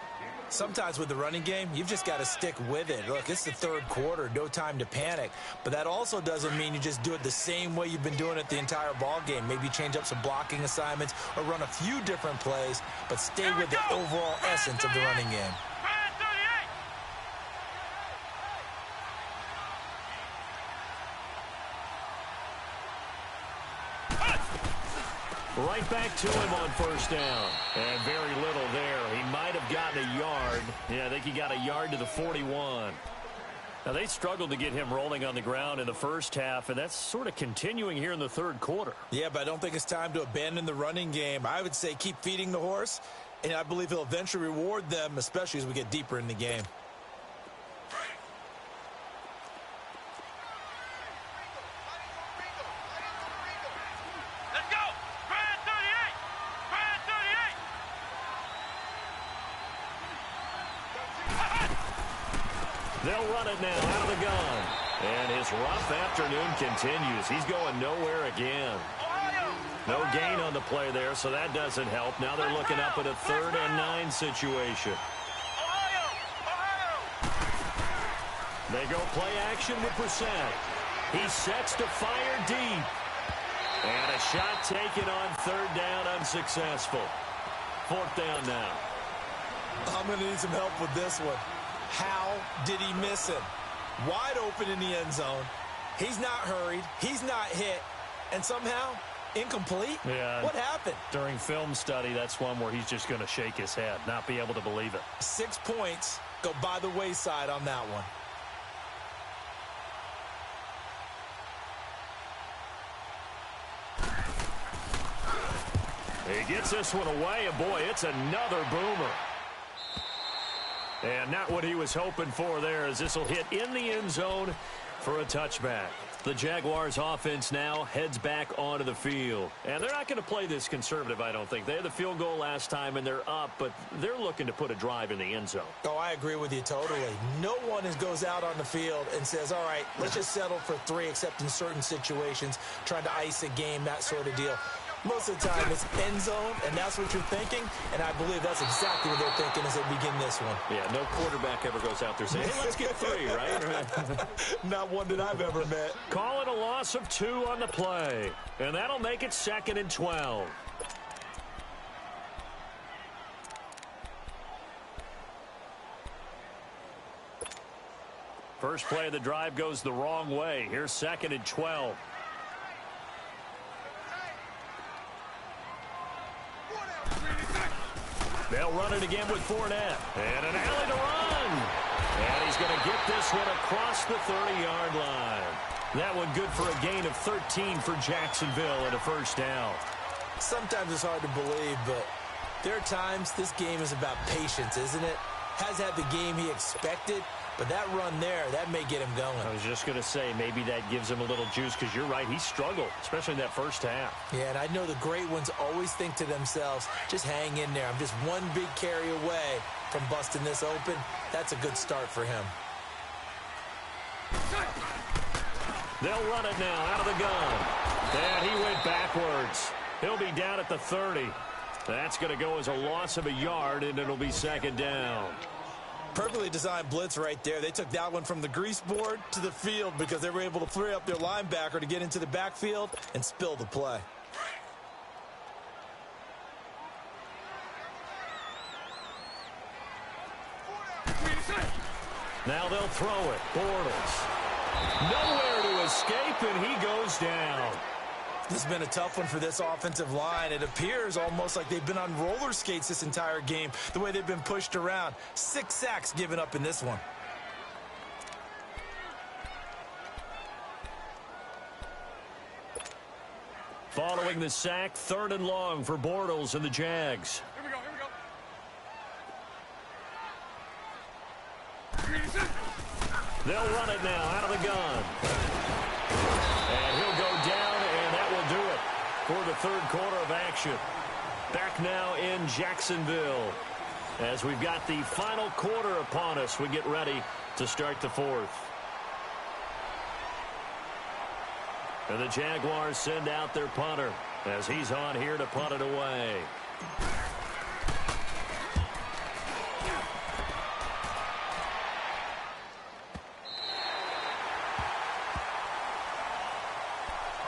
S3: Sometimes with the running game, you've just got to stick with it. Look, it's the third quarter, no time to panic. But that also doesn't mean you just do it the same way you've been doing it the entire ball game. Maybe change up some blocking assignments or run a few different plays, but stay with the overall essence of the running game.
S2: Right back to him on first down. And very little there. He might have gotten a yard. Yeah, I think he got a yard to the 41. Now, they struggled to get him rolling on the ground in the first half, and that's sort of continuing here in the third quarter.
S3: Yeah, but I don't think it's time to abandon the running game. I would say keep feeding the horse, and I believe he'll eventually reward them, especially as we get deeper in the game.
S2: They'll run it now out of the gun. And his rough afternoon continues. He's going nowhere again. No gain on the play there, so that doesn't help. Now they're looking up at a 3rd and 9 situation. They go play action with Brissett. He sets to fire deep. And a shot taken on 3rd down, unsuccessful. 4th down now.
S3: I'm going to need some help with this one. How did he miss him? Wide open in the end zone. He's not hurried. He's not hit. And somehow, incomplete?
S2: Yeah.
S3: What happened?
S2: During film study, that's one where he's just going to shake his head, not be able to believe it.
S3: 6 points go by the wayside on that one.
S2: He gets this one away, and boy, it's another boomer. And not what he was hoping for there, as this will hit in the end zone for a touchback. The Jaguars offense now heads back onto the field. And they're not going to play this conservative, I don't think. They had the field goal last time, and they're up, but they're looking to put a drive in the end zone.
S3: Oh, I agree with you totally. No one goes out on the field and says, all right, let's just settle for 3, except in certain situations, trying to ice a game, that sort of deal. Most of the time, it's end zone, and that's what you're thinking, and I believe that's exactly what they're thinking as they begin this one.
S2: Yeah, no quarterback ever goes out there saying, hey, let's get 3, right?
S3: Not one that I've ever met.
S2: Call it a loss of 2 on the play, and that'll make it 2nd and 12. First play of the drive goes the wrong way. Here's 2nd and 12. They'll run it again with Fournette. And an alley to run. And he's going to get this one across the 30-yard line. That one good for a gain of 13 for Jacksonville and a first down.
S3: Sometimes it's hard to believe, but there are times this game is about patience, isn't it? Has had the game he expected, but that run there, that may get him going.
S2: I was just going to say, maybe that gives him a little juice, because you're right, he struggled, especially in that first half.
S3: Yeah, and I know the great ones always think to themselves, just hang in there. I'm just one big carry away from busting this open. That's a good start for him.
S2: They'll run it now out of the gun. And he went backwards. He'll be down at the 30. That's going to go as a loss of a yard, and it'll be 2nd down.
S3: Perfectly designed blitz right there. They took that one from the grease board to the field because they were able to free up their linebacker to get into the backfield and spill the play.
S2: Now they'll throw it. Bortles. Nowhere to escape, and he goes down.
S3: This has been a tough one for this offensive line. It appears almost like they've been on roller skates this entire game, the way they've been pushed around. 6 sacks given up in this one.
S2: Following the sack, 3rd and long for Bortles and the Jags.
S4: Here we go.
S2: They'll run it now out of the gun. And he'll go down, and that will do it for the 3rd quarter of action. Back now in Jacksonville as we've got the final quarter upon us. We get ready to start the 4th. And the Jaguars send out their punter as he's on here to punt it away.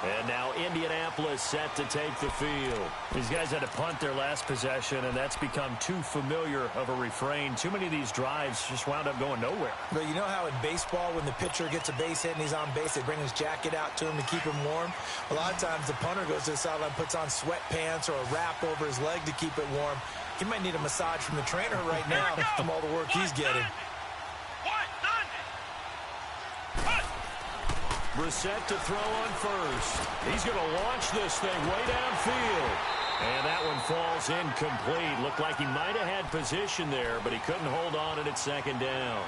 S2: And now Indianapolis set to take the field. These guys had to punt their last possession, and that's become too familiar of a refrain. Too many of these drives just wound up going nowhere.
S3: But you know how in baseball, when the pitcher gets a base hit and he's on base, they bring his jacket out to him to keep him warm? A lot of times the punter goes to the sideline, puts on sweatpants or a wrap over his leg to keep it warm. He might need a massage from the trainer right now from all the work he's getting.
S2: Brissett to throw on first. He's going to launch this thing way downfield. And that one falls incomplete. Looked like he might have had position there, but he couldn't hold on at second down.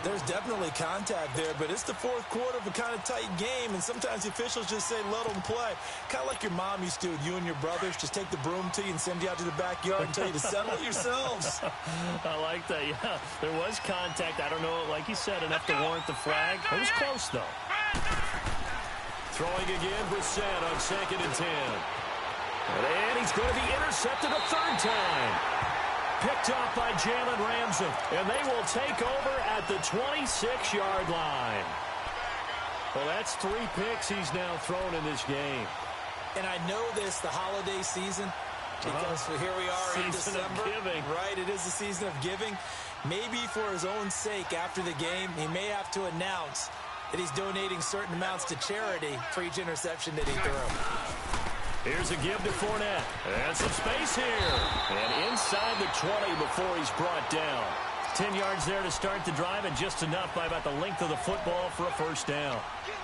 S3: There's definitely contact there, but it's the fourth quarter of a kind of tight game, and sometimes the officials just say, let them play. Kind of like your mom used to with you and your brothers. Just take the broom to you and send you out to the backyard and tell you to settle it yourselves.
S2: I like that, yeah. There was contact. I don't know, like you said, enough to warrant the flag. It was close, though. Throwing again, Brissett on 2nd and 10. And he's going to be intercepted a third time. Picked off by Jalen Ramsey, and they will take over at the 26-yard line. Well, that's 3 picks he's now thrown in this game.
S3: And I know this, the holiday season, because here we are in December.
S2: Season of giving.
S3: Right, it is the season of giving. Maybe for his own sake after the game, he may have to announce that he's donating certain amounts to charity for each interception that he threw.
S2: Here's a give to Fournette. And some space here. And inside the 20 before he's brought down. 10 yards there to start the drive, and just enough by about the length of the football for a first down.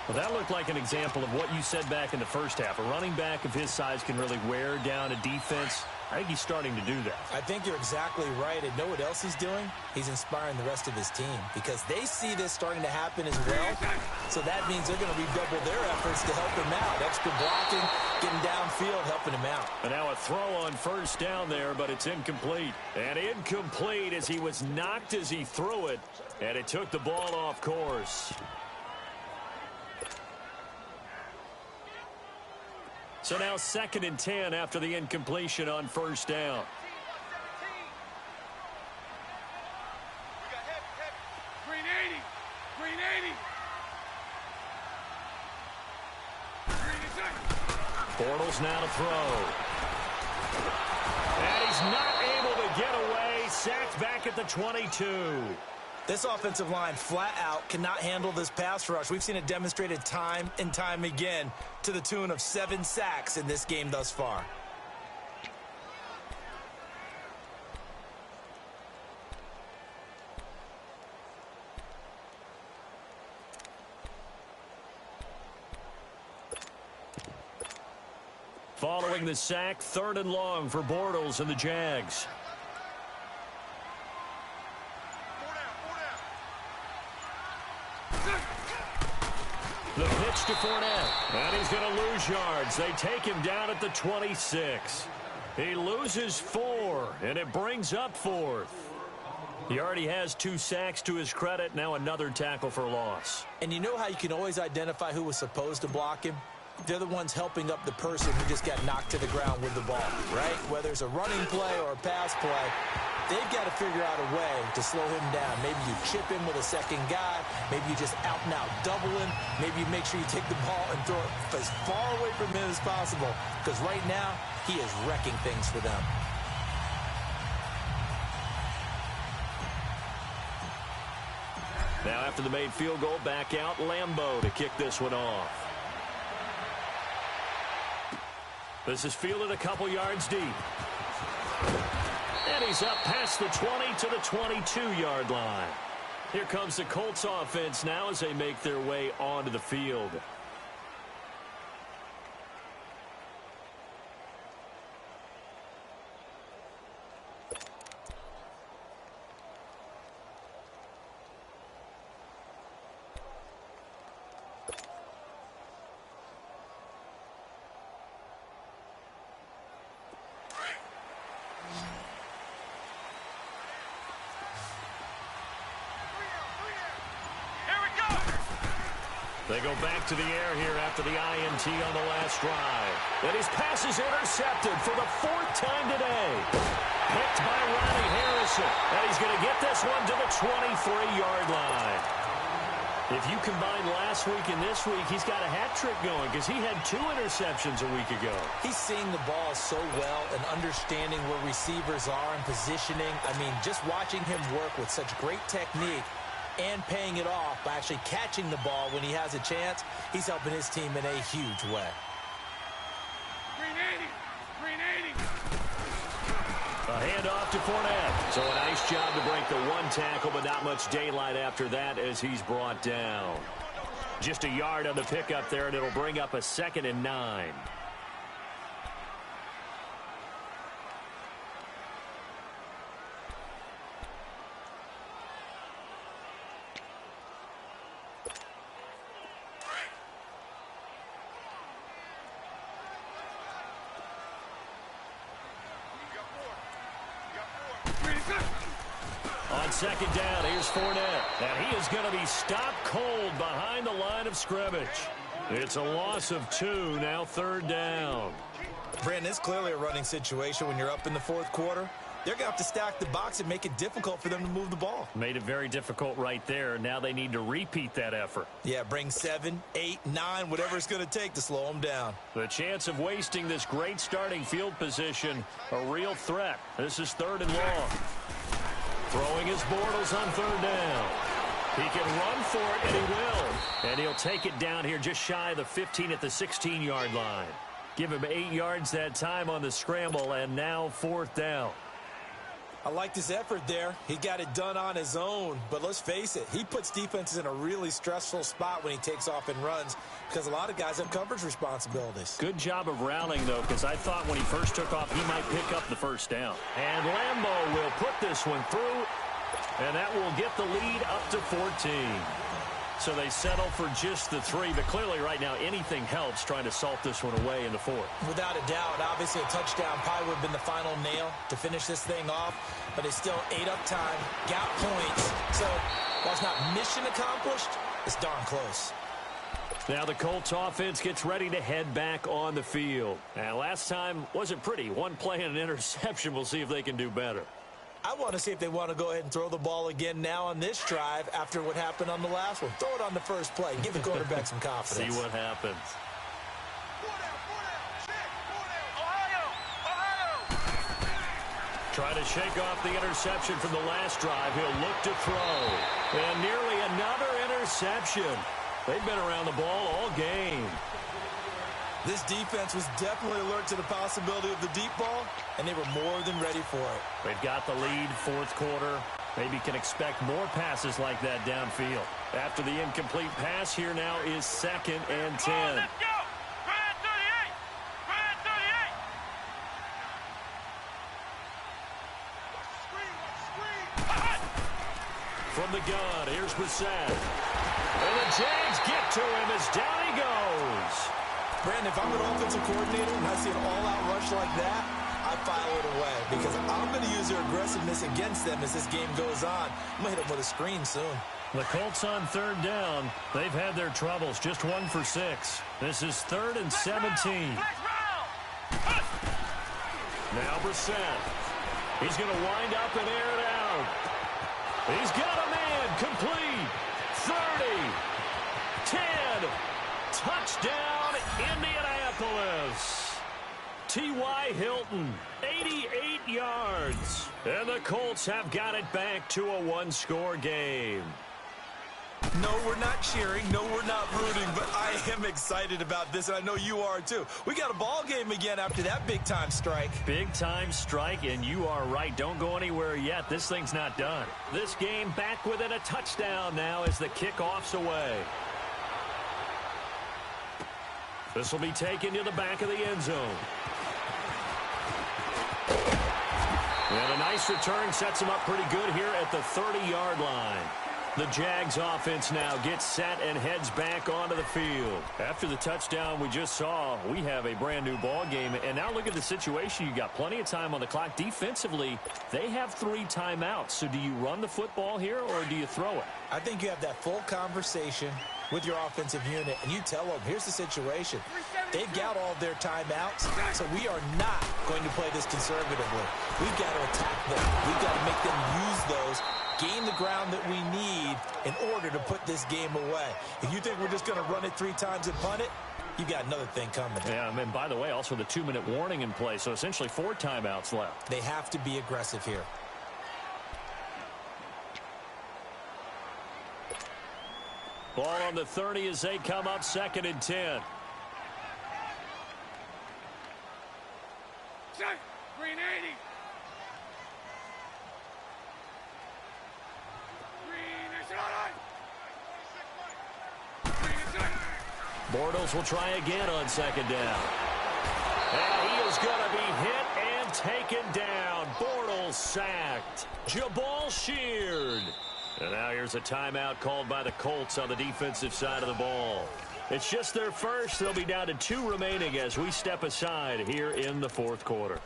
S2: Well, that looked like an example of what you said back in the first half. A running back of his size can really wear down a defense. I think he's starting to do that.
S3: I think you're exactly right. And know what else he's doing? He's inspiring the rest of his team because they see this starting to happen as well. So that means they're going to redouble their efforts to help him out. Extra blocking, getting downfield, helping him out.
S2: And now a throw on first down there, but it's incomplete. And incomplete as he was knocked as he threw it. And it took the ball off course. So now 2nd and 10 after the incompletion on first down.
S4: Green 80. Green 80.
S2: Bortles now to throw. And he's not able to get away. Sacked back at the 22.
S3: This offensive line flat out cannot handle this pass rush. We've seen it demonstrated time and time again to the tune of 7 sacks in this game thus far.
S2: Following the sack, 3rd and long for Bortles and the Jags. The pitch to Fournette, and he's going to lose yards. They take him down at the 26. He loses 4, and it brings up 4th. He already has 2 sacks to his credit, now another tackle for loss.
S3: And you know how you can always identify who was supposed to block him? They're the ones helping up the person who just got knocked to the ground with the ball, right? Whether it's a running play or a pass play, they've got to figure out a way to slow him down. Maybe you chip him with a second guy. Maybe you just out-and-out double him. Maybe you make sure you take the ball and throw it as far away from him as possible. Because right now, he is wrecking things for them.
S2: Now after the made field goal, back out Lambeau to kick this one off. This is fielded a couple yards deep. And he's up past the 20 to the 22-yard line. Here comes the Colts offense now as they make their way onto the field. They go back to the air here after the INT on the last drive. And his pass is intercepted for the 4th makes it. And he's going to get this one to the 23-yard line. If you combine last week and this week, he's got a hat trick going because he had 2 interceptions a week ago.
S3: He's seeing the ball so well and understanding where receivers are and positioning. I mean, just watching him work with such great technique and paying it off by actually catching the ball when he has a chance, he's helping his team in a huge way.
S4: 380.
S2: A handoff to Fournette. So a nice job to break the 1 tackle, but not much daylight after that as he's brought down. Just a yard on the pickup there, and it'll bring up a 2nd and 9. On 2nd down, here's Fournette. And he is going to be stopped cold behind the line of scrimmage. It's a loss of 2, now 3rd down.
S3: Brandon, it's clearly a running situation when you're up in the 4th quarter. They're going to have to stack the box and make it difficult for them to move the ball.
S2: Made it very difficult right there. Now they need to repeat that effort.
S3: Yeah, bring 7, 8, 9, whatever it's going to take to slow them down.
S2: The chance of wasting this great starting field position, a real threat. This is 3rd and long. Throwing his Bortles on 3rd down. He can run for it, and he will. And he'll take it down here just shy of the 15 at the 16-yard line. Give him 8 yards that time on the scramble, and now 4th down.
S3: I liked his effort there. He got it done on his own. But let's face it, he puts defenses in a really stressful spot when he takes off and runs because a lot of guys have coverage responsibilities.
S2: Good job of rallying, though, because I thought when he first took off, he might pick up the 1st down. And Lambeau will put this one through, and that will get the lead up to 14. So they settle for just the 3, but clearly right now anything helps trying to salt this one away in the 4th.
S3: Without a doubt, obviously a touchdown probably would have been the final nail to finish this thing off, but it's still 8 up time, got points. So while it's not mission accomplished, it's darn close.
S2: Now the Colts offense gets ready to head back on the field. And last time wasn't pretty. 1 play and an interception. We'll see if they can do better.
S3: I want to see if they want to go ahead and throw the ball again now on this drive after what happened on the last one. Throw it on the first play. Give the quarterback some confidence.
S2: See what happens. Try to shake off the interception from the last drive. He'll look to throw. And nearly another interception. They've been around the ball all game.
S3: This defense was definitely alert to the possibility of the deep ball, and they were more than ready for it.
S2: They've got the lead, 4th quarter. Maybe can expect more passes like that downfield. After the incomplete pass, here now is 2nd and 10.
S4: Oh, let's go! Brand 38! Brand 38!
S2: From the gun, here's Brissett. And the Jags get to him as down he goes.
S3: Brandon, if I'm an offensive coordinator and I see an all-out rush like that, I file it away because I'm going to use their aggressiveness against them as this game goes on. I'm going to hit them with a screen soon.
S2: The Colts on 3rd down. They've had their troubles, just 1 for 6. This is 3rd and 17. Now Brissett. He's going to wind up and air it out. He's got a man complete. 30. 10. Touchdown, Indianapolis. T.Y. Hilton, 88 yards. And the Colts have got it back to a 1-score game.
S3: No, we're not cheering. No, we're not rooting. But I am excited about this, and I know you are too. We got a ball game again after that big-time strike.
S2: Big-time strike, and you are right. Don't go anywhere yet. This thing's not done. This game back within a touchdown now as the kickoff's away. This will be taken to the back of the end zone. And a nice return sets him up pretty good here at the 30-yard line. The Jags offense now gets set and heads back onto the field. After the touchdown we just saw, we have a brand new ball game. And now look at the situation. You got plenty of time on the clock. Defensively, they have 3 timeouts. So do you run the football here or do you throw it?
S3: I think you have that full conversation with your offensive unit, and you tell them, here's the situation. They've got all their timeouts, so we are not going to play this conservatively. We've got to attack them. We've got to make them use those, gain the ground that we need in order to put this game away. If you think we're just going to run it 3 times and punt it, you got another thing coming.
S2: Yeah, and by the way, also the 2-minute warning in play, so essentially 4 timeouts left.
S3: They have to be aggressive here.
S2: Ball on the 30 as they come up 2nd and 10.
S4: Green 80.
S2: Bortles will try again on 2nd down. And he is going to be hit and taken down. Bortles sacked. Jabal sheared. And now here's a timeout called by the Colts on the defensive side of the ball. It's just their first. They'll be down to 2 remaining as we step aside here in the 4th quarter.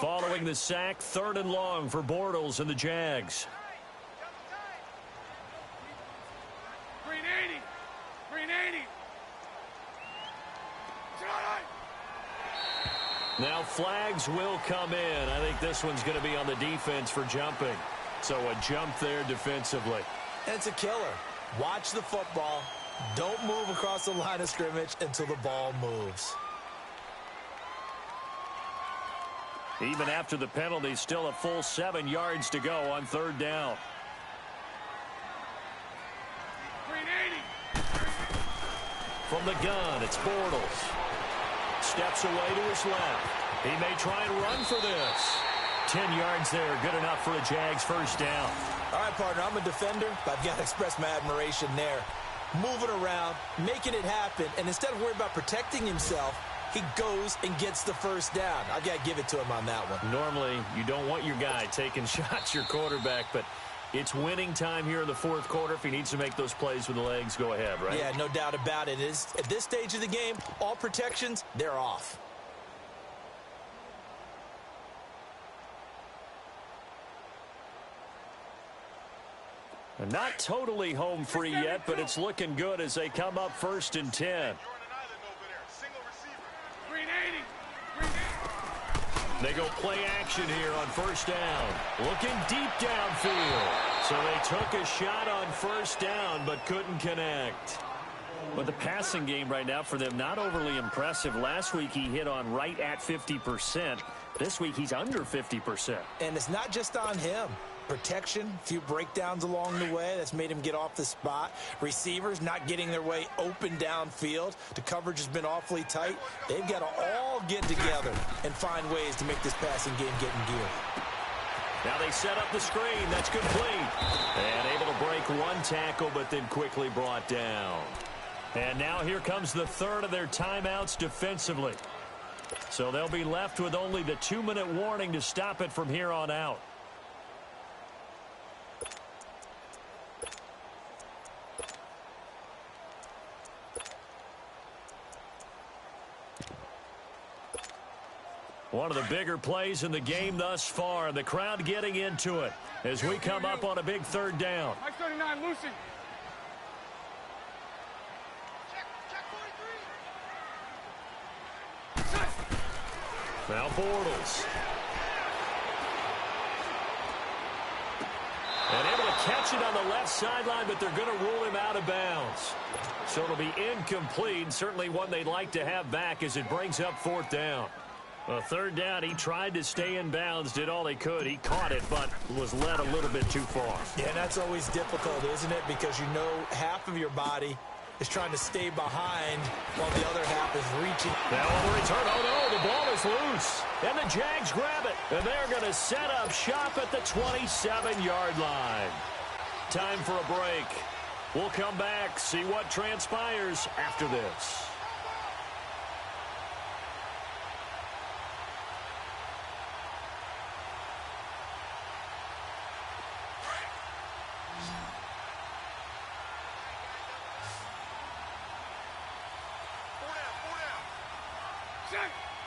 S2: Following the sack, 3rd and long for Bortles and the Jags.
S4: Green 80. Green 80.
S2: Now flags will come in. I think this one's going to be on the defense for jumping. So a jump there defensively.
S3: And it's a killer. Watch the football. Don't move across the line of scrimmage until the ball moves.
S2: Even after the penalty, still a full 7 yards to go on 3rd down.
S4: Green 80.
S2: From the gun, it's Bortles. Steps away to his left. He may try and run for this. 10 yards there, good enough for a Jags 1st down.
S3: All right, partner, I'm a defender, but I've got to express my admiration there. Moving around, making it happen, and instead of worrying about protecting himself, he goes and gets the 1st down. I've got to give it to him on that one.
S2: Normally, you don't want your guy taking shots, your quarterback, but it's winning time here in the 4th quarter. If he needs to make those plays with the legs, go ahead, right?
S3: Yeah, no doubt about it. At this stage of the game, all protections, they're off.
S2: And not totally home free yet, but it's looking good as they come up 1st and 10. They go play action here on 1st down. Looking deep downfield. So they took a shot on 1st down, but couldn't connect. But the passing game right now for them, not overly impressive. Last week he hit on right at 50%. This week he's under 50%.
S3: And it's not just on him. Protection, a few breakdowns along the way. That's made him get off the spot. Receivers not getting their way open downfield. The coverage has been awfully tight. They've got to all get together and find ways to make this passing game get in gear.
S2: Now they set up the screen. That's complete. And able to break 1 tackle, but then quickly brought down. And now here comes the 3rd of their timeouts defensively. So they'll be left with only the 2-minute warning to stop it from here on out. One of the bigger plays in the game thus far. The crowd getting into it as we come up on a big 3rd down.
S4: Mike 39, Lucy.
S2: Now Bortles. And able to catch it on the left sideline, but they're going to rule him out of bounds. So it'll be incomplete, certainly one they'd like to have back as it brings up 4th down. Well, 3rd down, he tried to stay in bounds, did all he could. He caught it, but was led a little bit too far.
S3: Yeah, that's always difficult, isn't it? Because you know half of your body is trying to stay behind while the other half is reaching.
S2: Now on the return, oh no, the ball is loose. And the Jags grab it. And they're going to set up shop at the 27-yard line. Time for a break. We'll come back, see what transpires after this.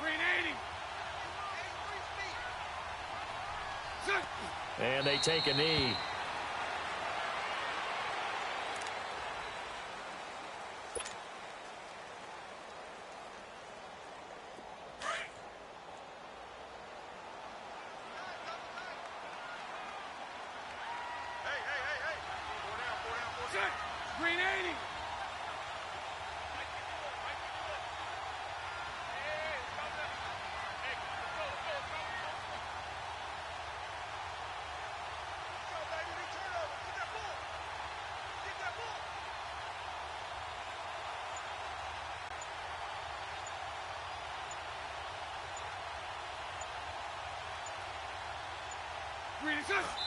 S4: Green 80.
S2: And they take a knee.
S4: Green 80.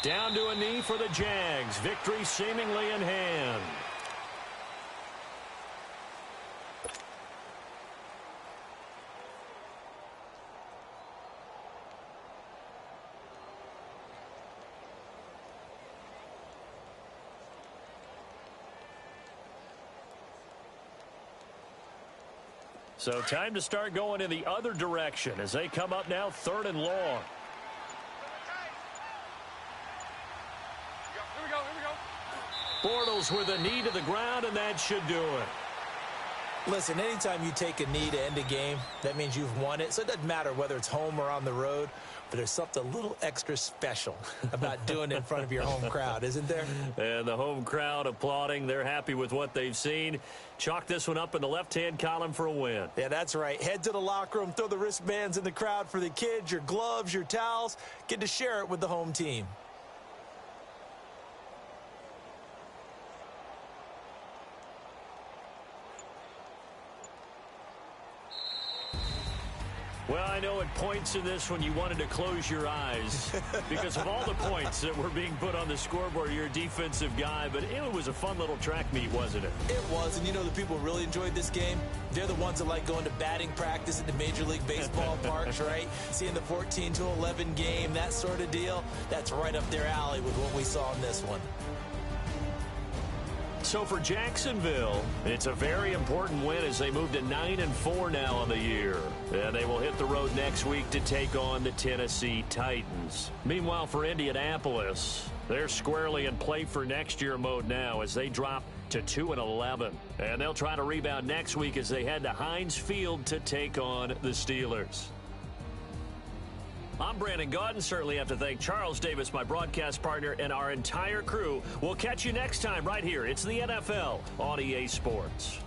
S2: Down to a knee for the Jags. Victory seemingly in hand. So time to start going in the other direction as they come up now 3rd and long. Bortles with a knee to the ground, and that should do it.
S3: Listen, anytime you take a knee to end a game, that means you've won it. So it doesn't matter whether it's home or on the road, but there's something a little extra special about doing it in front of your home crowd, isn't there?
S2: And the home crowd applauding. They're happy with what they've seen. Chalk this one up in the left-hand column for a win.
S3: Yeah, that's right. Head to the locker room, throw the wristbands in the crowd for the kids, your gloves, your towels. Get to share it with the home team.
S2: Well, I know at points in this one you wanted to close your eyes because of all the points that were being put on the scoreboard. You're a defensive guy, but it was a fun little track meet, wasn't it?
S3: It was, and you know the people who really enjoyed this game? They're the ones that like going to batting practice at the Major League Baseball parks, right? Seeing the 14-11 game, that sort of deal. That's right up their alley with what we saw in this one.
S2: So for Jacksonville, it's a very important win as they move to 9-4 now on the year. And they will hit the road next week to take on the Tennessee Titans. Meanwhile, for Indianapolis, they're squarely in play for next year mode now as they drop to 2-11. And they'll try to rebound next week as they head to Heinz Field to take on the Steelers. I'm Brandon Gaudin. Certainly have to thank Charles Davis, my broadcast partner, and our entire crew. We'll catch you next time right here. It's the NFL on EA Sports.